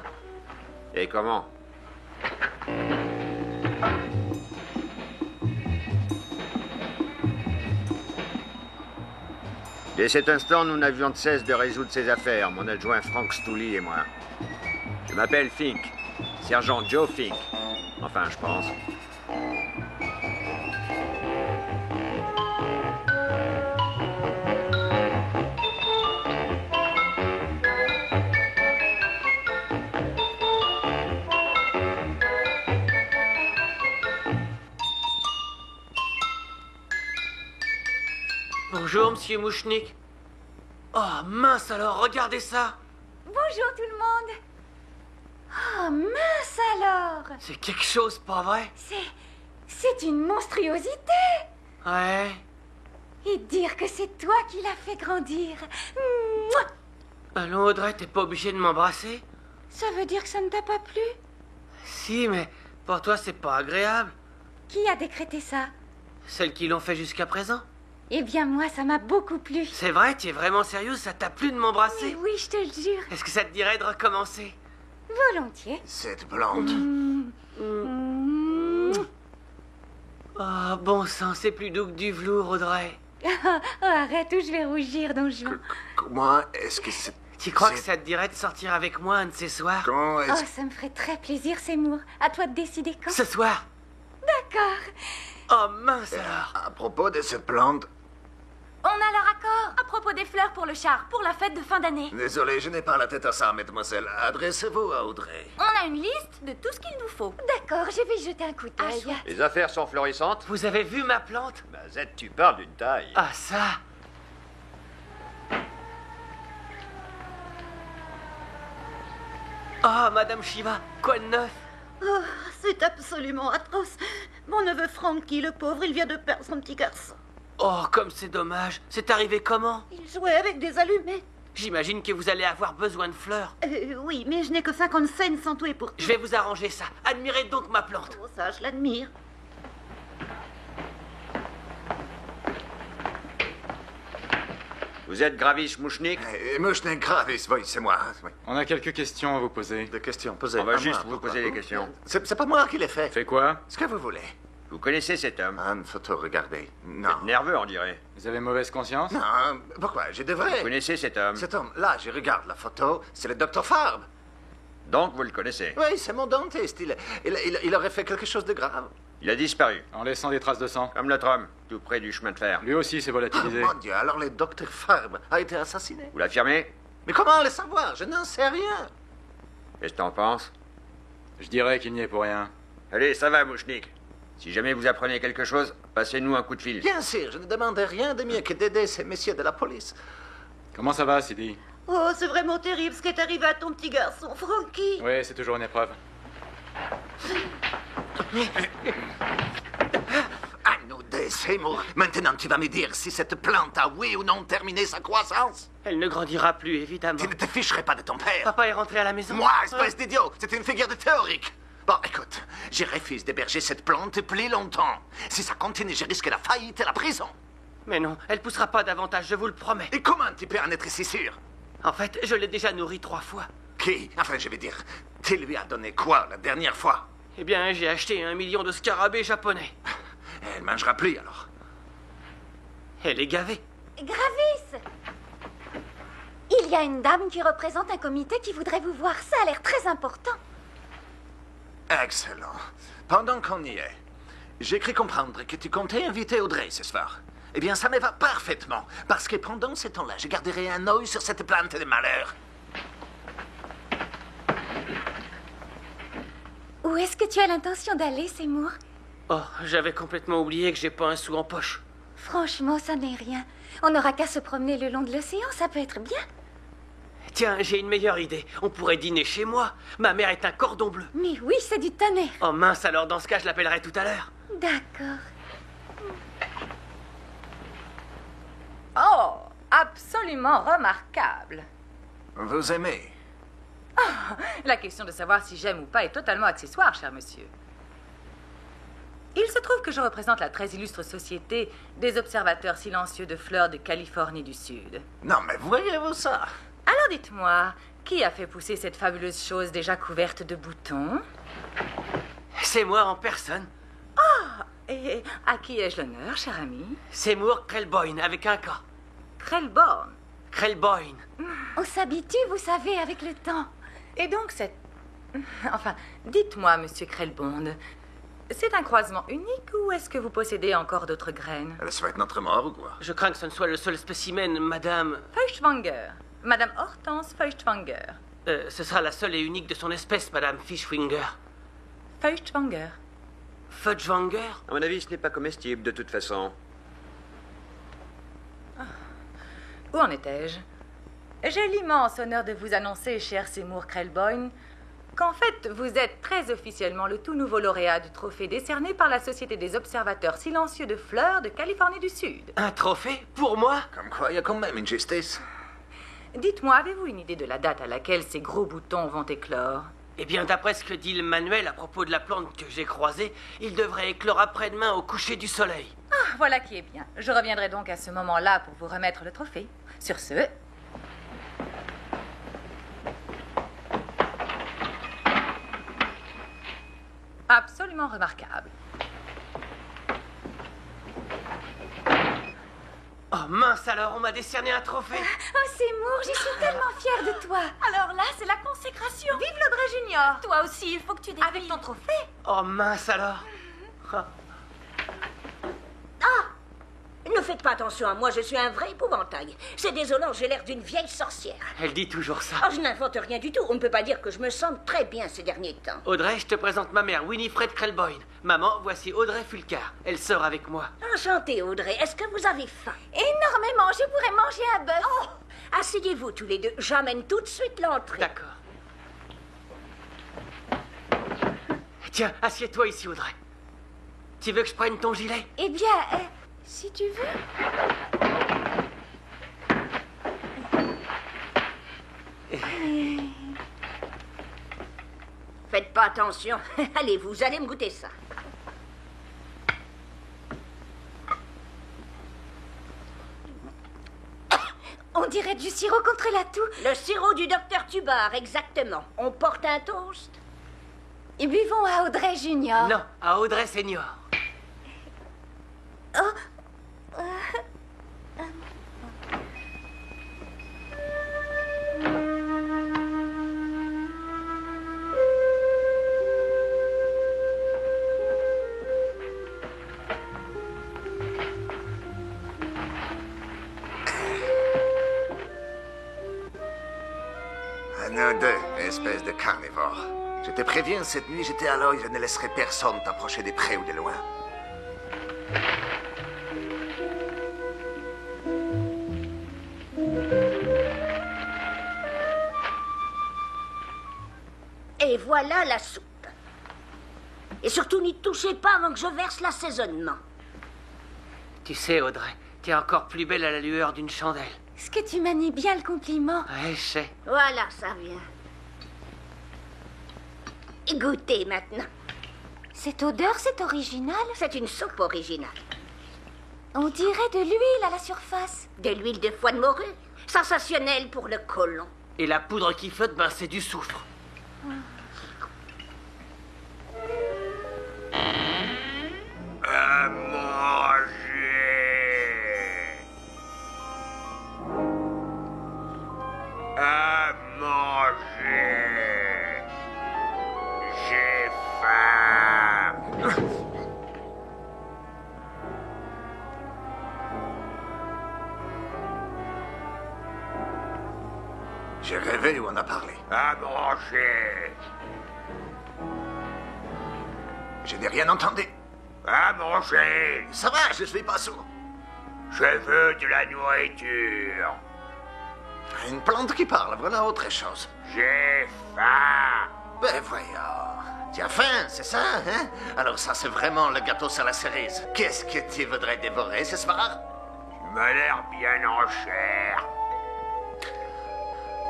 Et comment? Dès cet instant, nous n'avions de cesse de résoudre ces affaires, mon adjoint Frank Stooley et moi. Je m'appelle Fink, sergent Joe Fink. Enfin, je pense. Bonjour, monsieur Mouchnik. Oh, mince alors, regardez ça. Bonjour tout le monde. Oh, mince alors. C'est quelque chose, pas vrai? C'est une monstruosité. Ouais. Et dire que c'est toi qui l'as fait grandir. Mouah. Allons, Audrey, t'es pas obligée de m'embrasser? Ça veut dire que ça ne t'a pas plu? Si, mais pour toi, c'est pas agréable. Qui a décrété ça? Celles qui l'ont fait jusqu'à présent. Eh bien, moi, ça m'a beaucoup plu. C'est vrai, tu es vraiment sérieuse? Ça t'a plu de m'embrasser? Oui, je te le jure. Est-ce que ça te dirait de recommencer? Volontiers. Cette blonde. Oh, bon sang, c'est plus doux que du velours, Audrey. Oh, arrête ou je vais rougir, Don Juan. Comment est-ce que c'est... Tu crois que ça te dirait de sortir avec moi un de ces soirs? Comment Oh, est-ce... ça me ferait très plaisir, Seymour. À toi de décider quand. Ce soir. D'accord. Oh, mince alors. À propos de cette plante... On a leur accord à propos des fleurs pour le char, pour la fête de fin d'année. Désolé, je n'ai pas la tête à ça, mademoiselle. Adressez-vous à Audrey. On a une liste de tout ce qu'il nous faut. D'accord, je vais jeter un coup d'œil. Les affaires sont florissantes. Vous avez vu ma plante? Bah, Z, tu parles d'une taille. Ah, ça. Ah, Madame Shiva, quoi de neuf? Oh, c'est absolument atroce. Mon neveu Frankie, le pauvre, il vient de perdre son petit garçon. Oh, comme c'est dommage. C'est arrivé comment? Il jouait avec des allumettes. J'imagine que vous allez avoir besoin de fleurs. Oui, mais je n'ai que 50 cents sans tout et pour tout. Je vais vous arranger ça. Admirez donc ma plante. Oh, ça, je l'admire. Vous êtes Gravis Mouchnik? Mouchnik Gravis, oui, c'est moi. Oui. On a quelques questions à vous poser. Des questions posées. On va à juste moi, vous pourquoi? poser des questions. C'est pas moi qui l'ai fait. Fait quoi? Ce que vous voulez. Vous connaissez cet homme? Une photo, regardez. Non. Vous êtes nerveux, on dirait. Vous avez mauvaise conscience? Non, pourquoi? J'ai de vrai. Vous connaissez cet homme? Cet homme, là, je regarde la photo, c'est le docteur Farb. Donc, vous le connaissez? Oui, c'est mon dentiste. Il aurait fait quelque chose de grave. Il a disparu. En laissant des traces de sang. Comme notre homme, tout près du chemin de fer. Lui aussi s'est volatilisé. Oh mon Dieu, alors le docteur Farb a été assassiné. Vous l'affirmez? Mais comment le savoir? Je n'en sais rien. Qu'est-ce que t'en penses? Je dirais qu'il n'y est pour rien. Allez, ça va, Mouchnik. Si jamais vous apprenez quelque chose, passez-nous un coup de fil. Bien sûr, je ne demande rien de mieux que d'aider ces messieurs de la police. Comment ça va, Sidi? Oh, c'est vraiment terrible ce qui est arrivé à ton petit garçon, Frankie. Oui, c'est toujours une épreuve. À nous deux, Seymour. Maintenant, tu vas me dire si cette plante a oui ou non terminé sa croissance. Elle ne grandira plus, évidemment. Tu ne te ficherais pas de ton père. Papa est rentré à la maison. Moi, espèce d'idiot, c'est une figure de théorique. Bon, écoute, je refuse d'héberger cette plante plus longtemps. Si ça continue, je risque la faillite et la prison. Mais non, elle poussera pas davantage, je vous le promets. Et comment tu peux en être si sûr? En fait, je l'ai déjà nourrie 3 fois. Qui? Enfin, je veux dire, tu lui as donné quoi la dernière fois? Eh bien, j'ai acheté 1 million de scarabées japonais. Elle mangera plus, alors. Elle est gavée. Gravis! Il y a une dame qui représente un comité qui voudrait vous voir. Ça a l'air très important. Excellent. Pendant qu'on y est, j'ai cru comprendre que tu comptais inviter Audrey ce soir. Eh bien, ça me va parfaitement, parce que pendant ce temps-là, je garderai un œil sur cette plante de malheur. Où est-ce que tu as l'intention d'aller, Seymour? Oh, j'avais complètement oublié que j'ai pas un sou en poche. Franchement, ça n'est rien. On n'aura qu'à se promener le long de l'océan, ça peut être bien. Tiens, j'ai une meilleure idée. On pourrait dîner chez moi. Ma mère est un cordon bleu. Mais oui, c'est du tonnerre. Oh mince, alors dans ce cas, je l'appellerai tout à l'heure. D'accord. Oh, absolument remarquable. Vous aimez? Oh, la question de savoir si j'aime ou pas est totalement accessoire, cher monsieur. Il se trouve que je représente la très illustre société des observateurs silencieux de fleurs de Californie du Sud. Non, mais voyez-vous ça? Alors dites-moi, qui a fait pousser cette fabuleuse chose déjà couverte de boutons? C'est moi en personne. Ah, et à qui ai-je l'honneur, cher ami? Seymour Krelboyne, avec un K. Krellborn. Krellboyne. On s'habitue, vous savez, avec le temps. Et donc cette... Enfin, dites-moi, monsieur Krellbond, c'est un croisement unique ou est-ce que vous possédez encore d'autres graines? Elle souhaite notre mort ou quoi? Je crains que ce ne soit le seul spécimen, madame... Feuchtwanger. Madame Hortense Feuchtwanger. Ce sera la seule et unique de son espèce, madame Fischwinger. Feuchtwanger. Fudgewanger? À mon avis, ce n'est pas comestible, de toute façon. Où en étais-je? J'ai l'immense honneur de vous annoncer, cher Seymour Krellboyne, qu'en fait, vous êtes très officiellement le tout nouveau lauréat du trophée décerné par la Société des observateurs silencieux de fleurs de Californie du Sud. Un trophée? Pour moi? Comme quoi, il y a quand même une justice. Dites-moi, avez-vous une idée de la date à laquelle ces gros boutons vont éclore? Eh bien, d'après ce que dit le manuel à propos de la plante que j'ai croisée, il devrait éclore après-demain au coucher du soleil. Ah, voilà qui est bien. Je reviendrai donc à ce moment-là pour vous remettre le trophée. Sur ce... Absolument remarquable. Oh mince alors, on m'a décerné un trophée. Oh, Seymour, je suis tellement fière de toi. Alors là, c'est la consécration. Vive l'Audrey Junior. Toi aussi, il faut que tu défiles. Avec ton trophée. Oh mince alors. Ne faites pas attention à moi, je suis un vrai épouvantail. C'est désolant, j'ai l'air d'une vieille sorcière. Elle dit toujours ça. Oh, je n'invente rien du tout. On ne peut pas dire que je me sente très bien ces derniers temps. Audrey, je te présente ma mère, Winifred Krellboyne. Maman, voici Audrey Fulcar. Elle sort avec moi. Enchantée, Audrey. Est-ce que vous avez faim? Énormément, je pourrais manger un bœuf. Oh, asseyez-vous tous les deux. J'amène tout de suite l'entrée. D'accord. Tiens, assieds-toi ici, Audrey. Tu veux que je prenne ton gilet? Eh bien, si tu veux. Faites pas attention. Allez, vous allez me goûter ça. On dirait du sirop contre la toux. Le sirop du docteur Tubar, exactement. On porte un toast. Et buvons à Audrey Junior. Non, à Audrey Senior. Oh. Nous deux, espèce de carnivore. Je te préviens, cette nuit, j'étais à l'œil, je ne laisserai personne t'approcher de près ou de loin. Et voilà la soupe. Et surtout, n'y touchez pas avant que je verse l'assaisonnement. Tu sais, Audrey, t'es encore plus belle à la lueur d'une chandelle. Est-ce que tu manies bien le compliment? Ouais, je sais. Voilà, ça vient. Et goûtez maintenant. Cette odeur, c'est original. C'est une soupe originale. On dirait de l'huile à la surface. De l'huile de foie de morue. Sensationnelle pour le côlon. Et la poudre qui flotte, ben c'est du soufre. À manger. À manger. J'ai faim. J'ai rêvé ou on a parlé? À manger. Je n'ai rien entendu. À manger. Ça va, je suis pas sourd. Je veux de la nourriture. Une plante qui parle, voilà autre chose. J'ai faim. Ben voyons. Tu as faim, c'est ça, hein? Alors ça, c'est vraiment le gâteau sur la cerise. Qu'est-ce que tu voudrais dévorer ce soir? Tu m'as l'air bien en chair.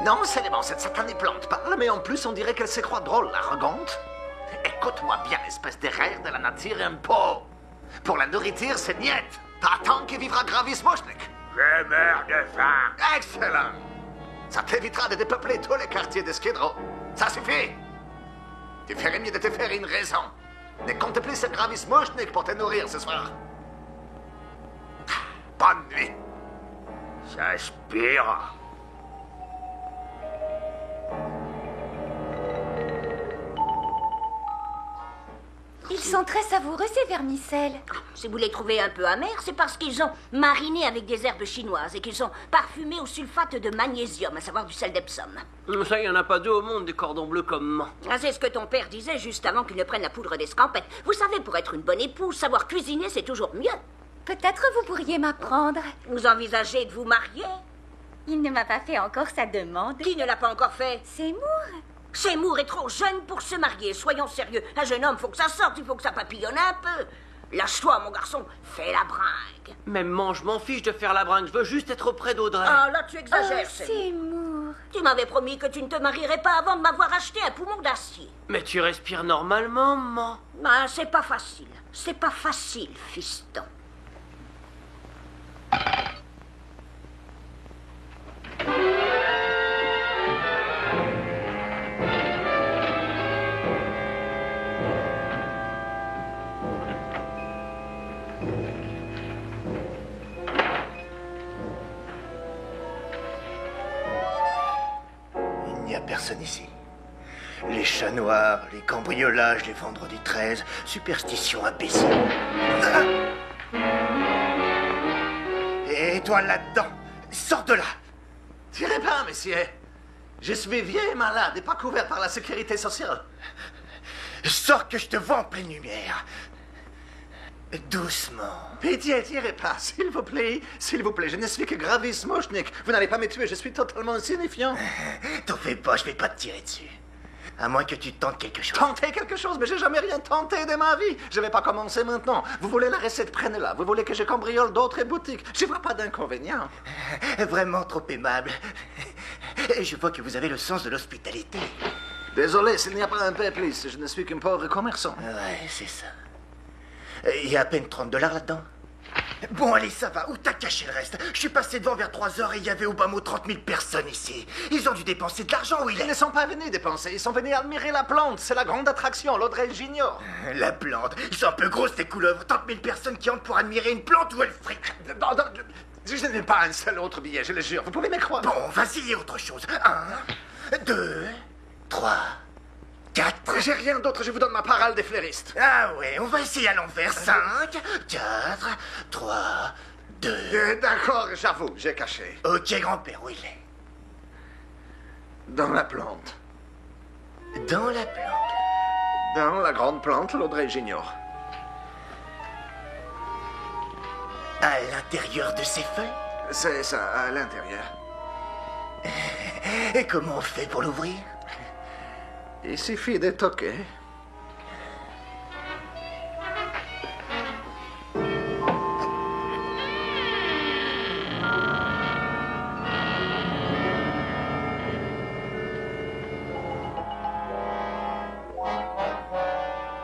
Non, c'est bon, cette satanée plante parle, mais en plus, on dirait qu'elle se croit drôle, arrogante. Écoute-moi bien, espèce d'erreur de la nature un peu. Pour la nourriture, c'est niette. Pas tant que vivra Gravis Moschnik. Je meurs de faim. Excellent. Ça t'évitera de dépeupler tous les quartiers de Skid Row. Ça suffit. Tu ferais mieux de te faire une raison. Ne compte plus sur Gravis Moschnik pour te nourrir ce soir. Bonne nuit. Ça aspire. Ils sont très savoureux, ces vermicelles. Si vous les trouvez un peu amers, c'est parce qu'ils ont mariné avec des herbes chinoises et qu'ils sont parfumés au sulfate de magnésium, à savoir du sel d'Epsom. Ça, il n'y en a pas deux au monde, des cordons bleus comme moi. Ah, c'est ce que ton père disait juste avant qu'il ne prenne la poudre d'escampette. Vous savez, pour être une bonne épouse, savoir cuisiner, c'est toujours mieux. Peut-être vous pourriez m'apprendre. Vous envisagez de vous marier? Il ne m'a pas fait encore sa demande. Qui ne l'a pas encore fait? Seymour. Seymour est trop jeune pour se marier, soyons sérieux. Un jeune homme, faut que ça sorte, il faut que ça papillonne un peu. Lâche-toi, mon garçon, fais la bringue. Même moi, je m'en fiche de faire la bringue, je veux juste être auprès d'Audrey. Ah, là, tu exagères, Oh, Seymour. Tu m'avais promis que tu ne te marierais pas avant de m'avoir acheté un poumon d'acier. Mais tu respires normalement, maman. Ben, c'est pas facile. C'est pas facile, fiston. Il n'y a personne ici. Les chats noirs, les cambriolages, les vendredis 13, superstition imbécile. Et toi là-dedans, sors de là. Tirez pas, messieurs. Je suis vieux et malade et pas couvert par la sécurité sociale. Sors que je te vois en pleine lumière. Doucement. Pitié, tirez pas, s'il vous plaît. S'il vous plaît, je ne suis que Gravis Mochnik. Vous n'allez pas me tuer, je suis totalement insignifiant. T'en fais pas, je vais pas te tirer dessus. À moins que tu tentes quelque chose. Tenter quelque chose? Mais j'ai jamais rien tenté de ma vie. Je vais pas commencer maintenant. Vous voulez la recette, prenez-la. Vous voulez que je cambriole d'autres boutiques? Je vois pas d'inconvénient. Vraiment trop aimable. Je vois que vous avez le sens de l'hospitalité. Désolé, s'il n'y a pas un peu plus, je ne suis qu'un pauvre commerçant. Ouais, c'est ça. Il y a à peine $30 là-dedans. Bon, allez, ça va. Où t'as caché le reste? Je suis passé devant vers 3 heures et il y avait au bas mot 30 000 personnes ici. Ils ont dû dépenser de l'argent, où il est? Ils ne sont pas venus dépenser, ils sont venus admirer la plante. C'est la grande attraction, l'Audrey Junior. La plante? Ils sont un peu grosses, ces couleuvres. 30 000 personnes qui entrent pour admirer une plante ou elle fric? Je n'ai pas un seul autre billet, je le jure. Vous pouvez me croire. Bon, vas-y, autre chose. 1, 2, 3, 4. J'ai rien d'autre, je vous donne ma parole des fleuristes. Ah ouais, on va essayer à l'envers. 5, 4, 3, 2... D'accord, j'avoue, j'ai caché. Ok, grand-père, où il est? Dans la plante. Dans la plante? Dans la grande plante, l'Audrey Junior. À l'intérieur de ses feuilles? C'est ça, à l'intérieur. Et comment on fait pour l'ouvrir? Il suffit de toquer.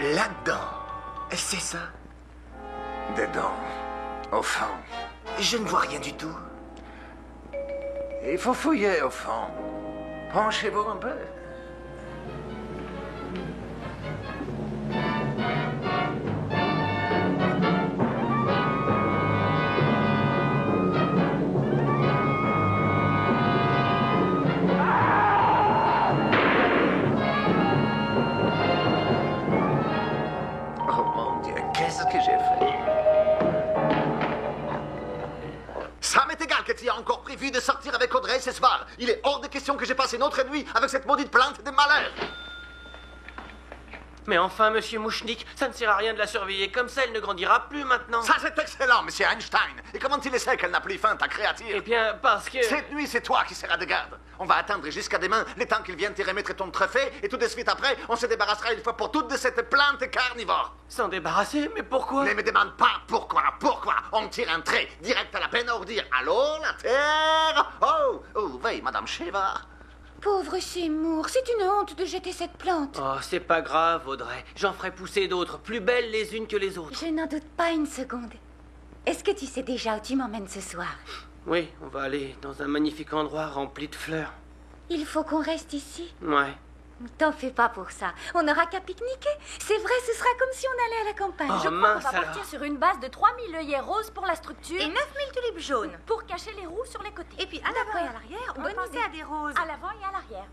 Là-dedans, c'est ça? Dedans, au fond. Je ne vois rien du tout. Il faut fouiller au fond. Penchez-vous un peu. Oh mon Dieu, qu'est-ce que j'ai fait? Ça m'est égal que tu aies encore prévu de sortir avec Audrey ce soir. Il est hors de question que j'ai passé une autre nuit avec cette maudite plante de malheur. Mais enfin, monsieur Mouchnik, ça ne sert à rien de la surveiller comme ça, elle ne grandira plus maintenant. Ça, c'est excellent, monsieur Einstein. Et comment tu le sais qu'elle n'a plus faim, ta créature? Eh bien, parce que... Cette nuit, c'est toi qui seras de garde. On va attendre jusqu'à demain, le temps qu'il vienne te remettre ton trophée, et tout de suite après, on se débarrassera une fois pour toutes de cette plante carnivore. S'en débarrasser? Mais pourquoi? Ne me demande pas pourquoi. On tire un trait direct à la peine pour dire « Allô, la Terre ?» Oh, oui, Madame Sheva. Pauvre Seymour, c'est une honte de jeter cette plante. Oh, c'est pas grave, Audrey. J'en ferai pousser d'autres, plus belles les unes que les autres. Je n'en doute pas une seconde. Est-ce que tu sais déjà où tu m'emmènes ce soir? Oui, on va aller dans un magnifique endroit rempli de fleurs. Il faut qu'on reste ici. Ouais. T'en fais pas pour ça. On n'aura qu'à pique-niquer. C'est vrai, ce sera comme si on allait à la campagne. Oh, Je crois mince qu'on va alors. partir Sur une base de 3000 œillets roses pour la structure. Et 9000 tulipes jaunes. Pour cacher les roues sur les côtés. Et puis à l'avant et à l'arrière, on Bonne va penser idée. à des roses. À l'avant et à l'arrière.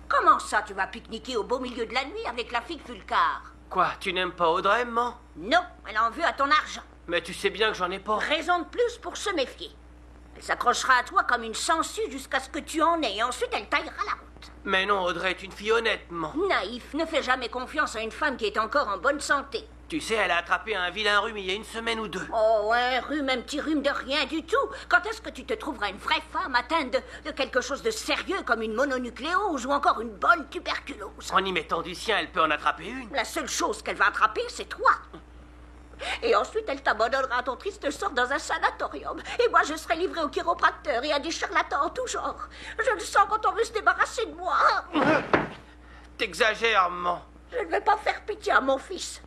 Comment ça, tu vas pique-niquer au beau milieu de la nuit avec la fille Fulcar? Quoi, tu n'aimes pas Audrey, maman? Non, elle en veut à ton argent. Mais tu sais bien que j'en ai pas. Raison de plus pour se méfier. Elle s'accrochera à toi comme une sangsue jusqu'à ce que tu en aies, et ensuite elle taillera la route. Mais non, Audrey est une fille honnête, maman. Naïf, ne fais jamais confiance à une femme qui est encore en bonne santé. Tu sais, elle a attrapé un vilain rhume il y a une semaine ou deux. Oh, un rhume, un petit rhume de rien du tout. Quand est-ce que tu te trouveras une vraie femme atteinte de quelque chose de sérieux comme une mononucléose ou encore une bonne tuberculose? En y mettant du sien, elle peut en attraper une. La seule chose qu'elle va attraper, c'est toi. Et ensuite, elle t'abandonnera à ton triste sort dans un sanatorium. Et moi, je serai livrée au chiropracteur et à des charlatans en tout genre. Je le sens quand on veut se débarrasser de moi. T'exagères, maman. Je ne vais pas faire pitié à mon fils.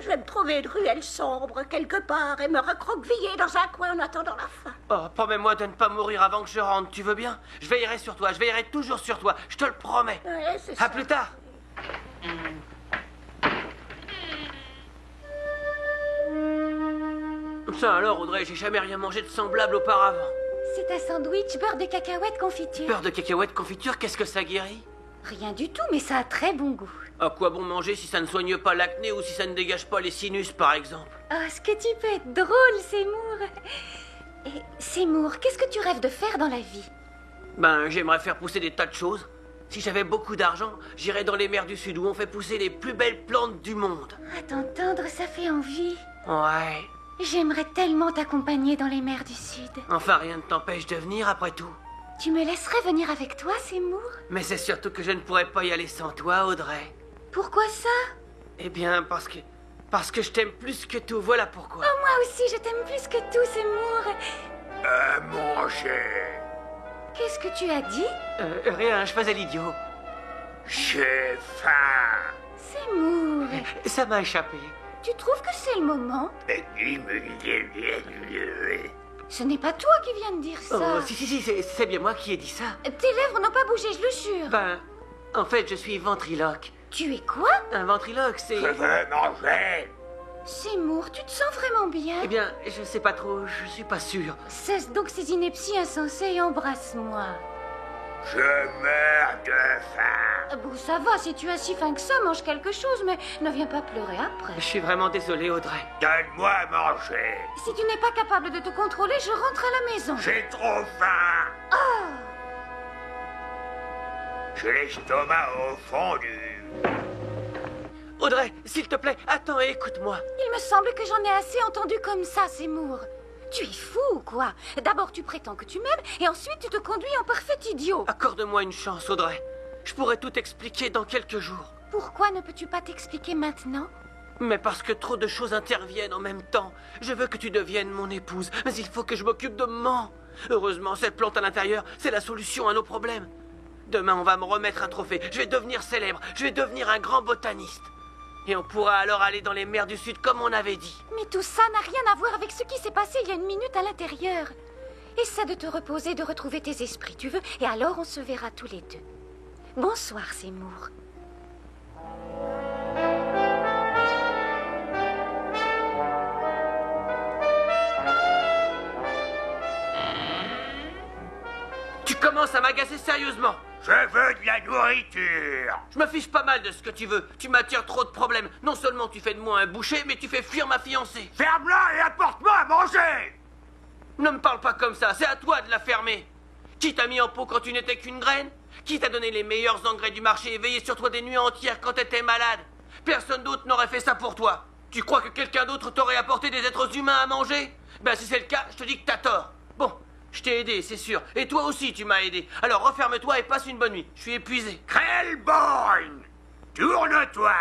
Je vais me trouver une ruelle sombre quelque part et me recroqueviller dans un coin en attendant la fin. Oh, promets-moi de ne pas mourir avant que je rentre, tu veux bien? Je veillerai sur toi, je veillerai toujours sur toi, je te le promets. Ouais, c'est À ça. plus tard. Ça alors, Audrey, j'ai jamais rien mangé de semblable auparavant. C'est un sandwich beurre de cacahuètes confiture. Beurre de cacahuète confiture, qu'est-ce que ça guérit? Rien du tout, mais ça a très bon goût. À quoi bon manger si ça ne soigne pas l'acné ou si ça ne dégage pas les sinus, par exemple? Ah, ce que tu peux être drôle, Seymour. Et Seymour, qu'est-ce que tu rêves de faire dans la vie? Ben, j'aimerais faire pousser des tas de choses. Si j'avais beaucoup d'argent, j'irais dans les mers du Sud où on fait pousser les plus belles plantes du monde. À t'entendre, ça fait envie. Ouais. J'aimerais tellement t'accompagner dans les mers du Sud. Enfin, rien ne t'empêche de venir après tout. Tu me laisserais venir avec toi, Seymour? Mais c'est surtout que je ne pourrais pas y aller sans toi, Audrey. Pourquoi ça? Eh bien, parce que je t'aime plus que tout, voilà pourquoi. Oh, moi aussi, je t'aime plus que tout, Seymour. Manger. Qu'est-ce que tu as dit? Rien, je faisais l'idiot. J'ai faim. Seymour, Ça m'a échappé. tu trouves que c'est le moment? Ce n'est pas toi qui viens de dire ça. Oh, si, c'est bien moi qui ai dit ça. Tes lèvres n'ont pas bougé, je le jure. Ben, en fait, je suis ventriloque. Tu es quoi? Un ventriloque, c'est... Je veux manger. Seymour, tu te sens vraiment bien? Eh bien, je sais pas trop, je suis pas sûr. Cesse donc ces inepties insensées et embrasse-moi. Je meurs de faim. Bon, ça va, si tu as si faim que ça, mange quelque chose, mais ne viens pas pleurer après. Je suis vraiment désolé, Audrey. Donne-moi à manger. Si tu n'es pas capable de te contrôler, je rentre à la maison. J'ai trop faim. Oh! J'ai l'estomac au fond du... Audrey, s'il te plaît, attends et écoute-moi. Il me semble que j'en ai assez entendu comme ça, Seymour. Tu es fou ou quoi? D'abord tu prétends que tu m'aimes, et ensuite tu te conduis en parfait idiot. Accorde-moi une chance, Audrey. Je pourrais tout expliquer dans quelques jours. Pourquoi ne peux-tu pas t'expliquer maintenant? Mais parce que trop de choses interviennent en même temps. Je veux que tu deviennes mon épouse, mais il faut que je m'occupe de maman. Heureusement, cette plante à l'intérieur, c'est la solution à nos problèmes. Demain, on va me remettre un trophée. Je vais devenir célèbre. Je vais devenir un grand botaniste. Et on pourra alors aller dans les mers du Sud comme on avait dit. Mais tout ça n'a rien à voir avec ce qui s'est passé il y a une minute à l'intérieur. Essaie de te reposer, de retrouver tes esprits, tu veux, et alors on se verra tous les deux. Bonsoir, Seymour. Tu commences à m'agacer sérieusement. Je veux de la nourriture. Je me fiche pas mal de ce que tu veux. Tu m'attires trop de problèmes. Non seulement tu fais de moi un boucher, mais tu fais fuir ma fiancée. Ferme-la et apporte-moi à manger. Ne me parle pas comme ça, c'est à toi de la fermer. Qui t'a mis en pot quand tu n'étais qu'une graine? Qui t'a donné les meilleurs engrais du marché et veillé sur toi des nuits entières quand t'étais malade? Personne d'autre n'aurait fait ça pour toi. Tu crois que quelqu'un d'autre t'aurait apporté des êtres humains à manger? Ben si c'est le cas, je te dis que t'as tort. Bon, je t'ai aidé, c'est sûr. Et toi aussi, tu m'as aidé. Alors referme-toi et passe une bonne nuit. Je suis épuisé. Krellborn, tourne-toi.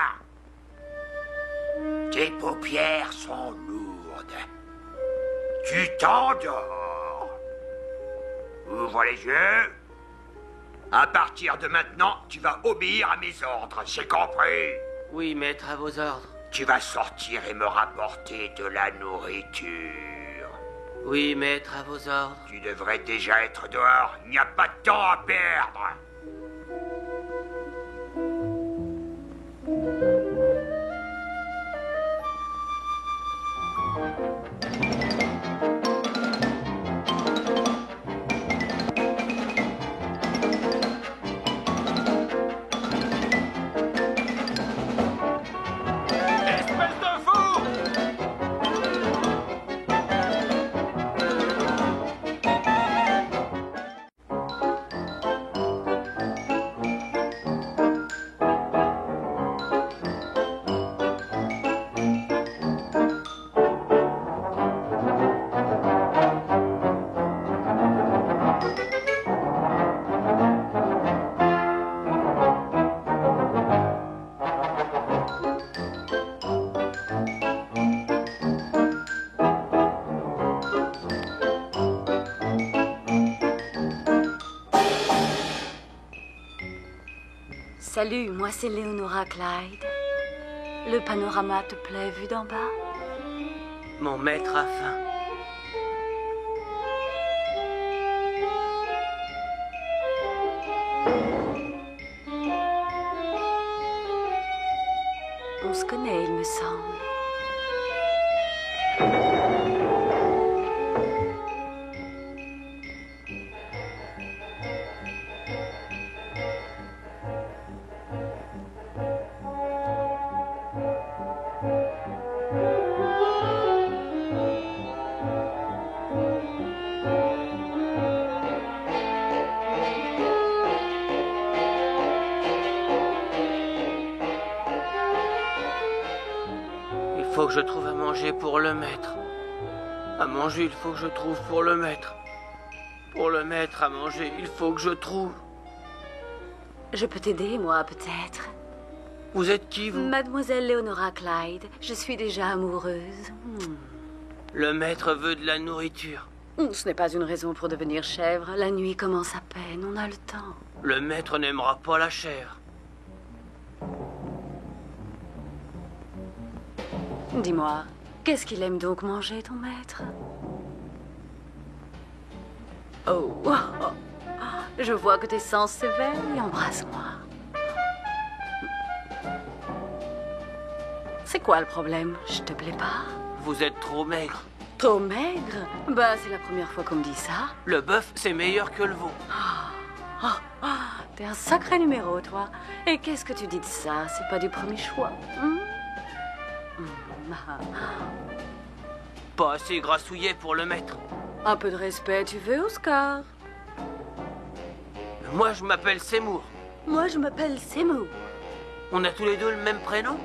Tes paupières sont lourdes. Tu t'endors. Ouvre les yeux. À partir de maintenant, tu vas obéir à mes ordres, c'est compris? Oui, maître, à vos ordres. Tu vas sortir et me rapporter de la nourriture. Oui, maître, à vos ordres. Tu devrais déjà être dehors. Il n'y a pas de temps à perdre. Salut, moi c'est Leonora Clyde. Le panorama te plaît vu d'en bas? Mon maître a faim. On se connaît, il me semble. Il faut que je trouve à manger pour le maître. À manger, il faut que je trouve pour le maître. Pour le maître, à manger, il faut que je trouve. Je peux t'aider, moi, peut-être. Vous êtes qui, vous? Mademoiselle Leonora Clyde. Je suis déjà amoureuse. Le maître veut de la nourriture. Ce n'est pas une raison pour devenir chèvre. La nuit commence à peine, on a le temps. Le maître n'aimera pas la chair. Dis-moi, qu'est-ce qu'il aime donc manger, ton maître? Oh, je vois que tes sens s'éveillent. Embrasse-moi. C'est quoi le problème? Je te plais pas? Vous êtes trop maigre. Trop maigre? Bah, c'est la première fois qu'on me dit ça. Le bœuf, c'est meilleur que le veau. T'es un sacré numéro, toi. Et qu'est-ce que tu dis de ça? C'est pas du premier choix. Pas assez grassouillet pour le maître. Un peu de respect, tu veux, Oscar? Moi, je m'appelle Seymour. Moi, je m'appelle Seymour. On a tous les deux le même prénom?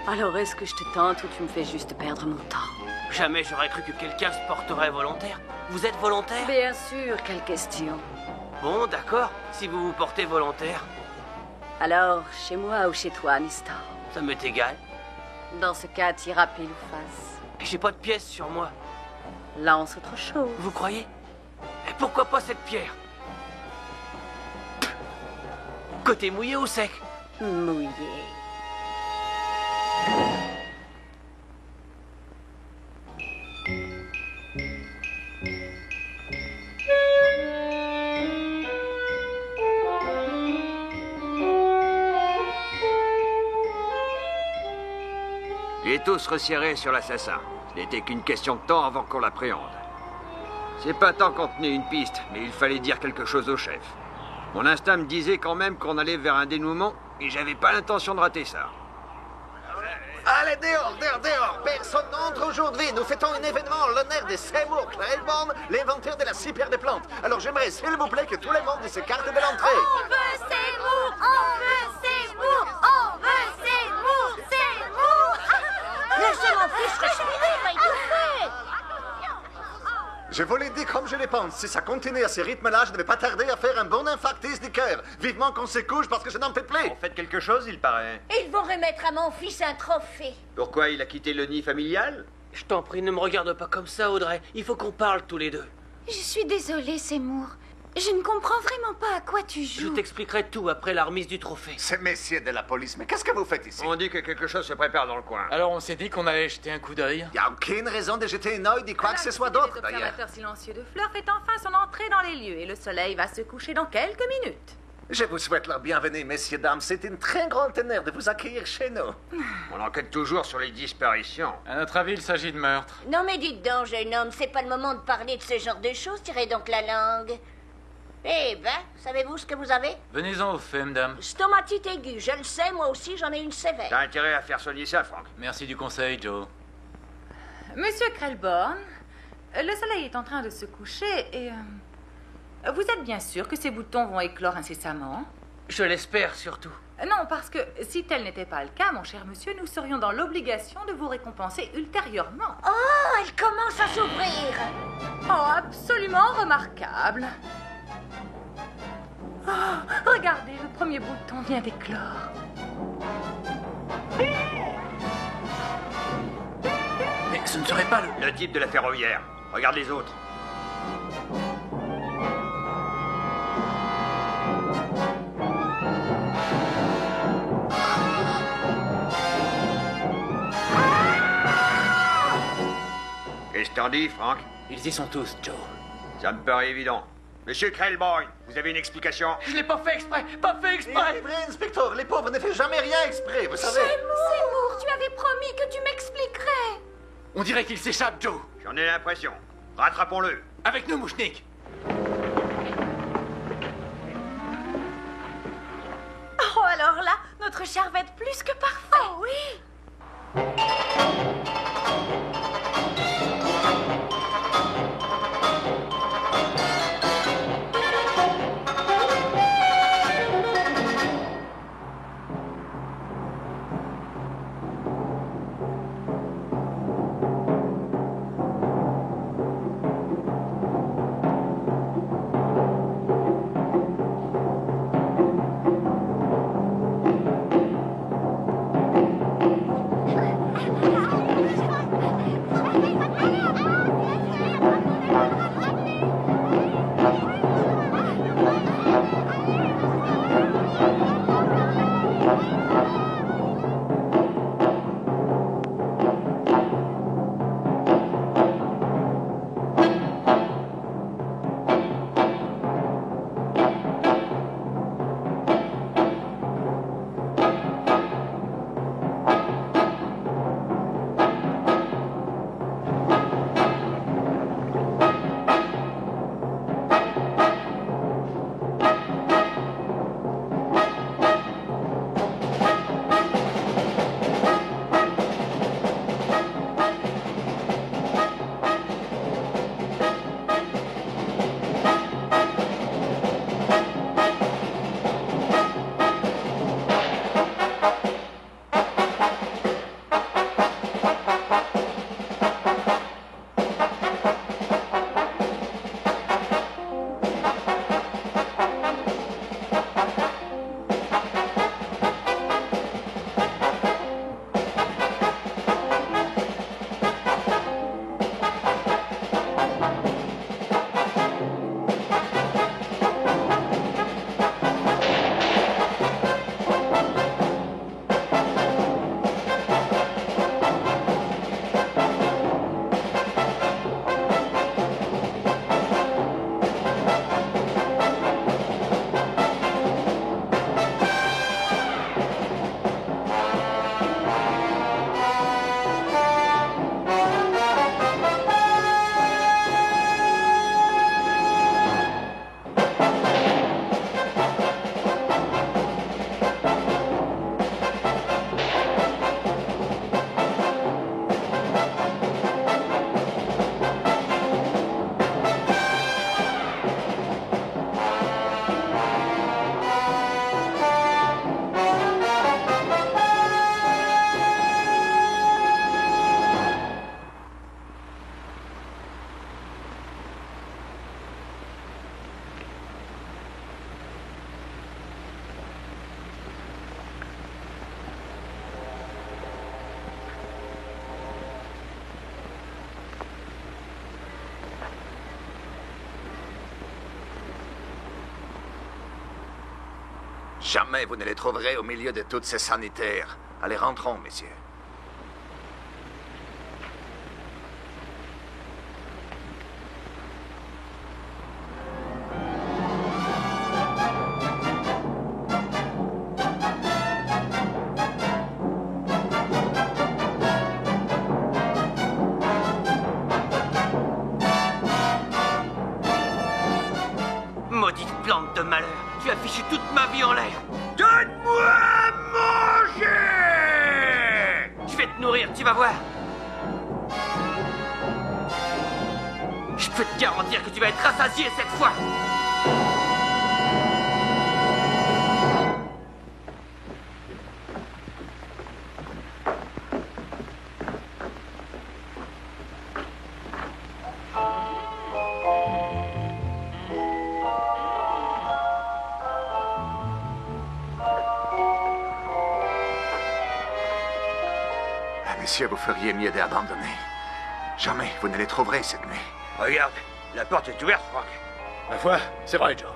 Alors, est-ce que je te tente ou tu me fais juste perdre mon temps? Jamais j'aurais cru que quelqu'un se porterait volontaire. Vous êtes volontaire? Bien sûr, quelle question. Bon, d'accord, si vous vous portez volontaire. Alors, chez moi ou chez toi, Nestor? Ça m'est égal. Dans ce cas, t'iras pile ou face. J'ai pas de pièces sur moi. Lance autre chose. Vous croyez? Et pourquoi pas cette pierre? Côté mouillé ou sec? Mouillé. Les taux se resserraient sur l'assassin. Ce n'était qu'une question de temps avant qu'on l'appréhende. C'est pas tant qu'on tenait une piste, mais il fallait dire quelque chose au chef. Mon instinct me disait quand même qu'on allait vers un dénouement, et j'avais pas l'intention de rater ça. Allez, dehors! Personne n'entre aujourd'hui. Nous fêtons un événement, l'honneur de Seymour Claiborne, l'inventeur de la cyper des plantes. Alors j'aimerais, s'il vous plaît, que tout le monde s'écarte de l'entrée. On veut Seymour! On veut Seymour! On veut Seymour! Seymour! Laissez mon fils respirer, il va étouffer. Je vous l'ai dit comme je le pense. Si ça continue à ce rythme-là, je ne vais pas tarder à faire un bon infarctus du cœur. Vivement qu'on se couche parce que je n'en peux plus. Faites quelque chose, il paraît. Ils vont remettre à mon fils un trophée. Pourquoi il a quitté le nid familial? Je t'en prie, ne me regarde pas comme ça, Audrey. Il faut qu'on parle tous les deux. Je suis désolée, Seymour. Je ne comprends vraiment pas à quoi tu joues. Je t'expliquerai tout après la remise du trophée. Ces messieurs de la police, mais qu'est-ce que vous faites ici? On dit que quelque chose se prépare dans le coin. Alors on s'est dit qu'on allait jeter un coup d'œil. Il n'y a aucune raison de jeter un œil de quoi que ce soit d'autre, d'ailleurs. L'observateur silencieux de Fleur fait enfin son entrée dans les lieux et le soleil va se coucher dans quelques minutes. Je vous souhaite la bienvenue, messieurs, dames. C'est une très grande honneur de vous accueillir chez nous. On enquête toujours sur les disparitions. À notre avis, il s'agit de meurtre. Non mais dites donc, jeune homme, c'est pas le moment de parler de ce genre de choses, tirez donc la langue. Eh ben, savez-vous ce que vous avez? Venez-en au fait, madame. Stomatite aiguë, je le sais, moi aussi j'en ai une sévère. T'as intérêt à faire soigner ça, Frank. Merci du conseil, Joe. Monsieur Krellborn, le soleil est en train de se coucher et... vous êtes bien sûr que ces boutons vont éclore incessamment? Je l'espère surtout. Non, parce que si tel n'était pas le cas, mon cher monsieur, nous serions dans l'obligation de vous récompenser ultérieurement. Oh, elle commence à s'ouvrir. Oh, absolument remarquable. Oh, regardez, le premier bouton vient d'éclore. Mais ce ne serait pas le type de la ferroviaire. Regarde les autres. t'en dis, Frank? Ils y sont tous, Joe. Ça me paraît évident. Monsieur Krellboy, vous avez une explication? Je l'ai pas fait exprès! Pas fait exprès! Vrai, inspecteur, les pauvres ne font jamais rien exprès, vous savez. Seymour, tu avais promis que tu m'expliquerais. On dirait qu'il s'échappe, Joe. J'en ai l'impression. Rattrapons-le. Avec nous, Mouchnik. Oh, alors là, notre char va être plus que parfait. Oh oui. Jamais vous ne les trouverez au milieu de toutes ces sanitaires. Allez, rentrons, messieurs. Maudite plante de malheur, tu as fichu toute ma vie en l'air. Donne-moi à manger! Je vais te nourrir, tu vas voir. Je peux te garantir que tu vas être rassasié cette fois. Messieurs, vous feriez mieux d'abandonner. Jamais vous ne les trouverez cette nuit. Regarde, la porte est ouverte, Frank. Ma foi, c'est vrai, Joe.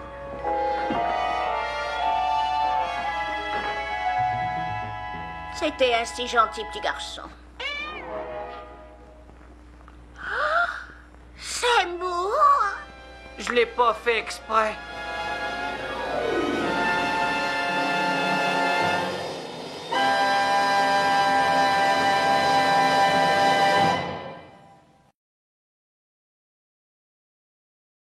C'était un si gentil petit garçon. Je l'ai pas fait exprès.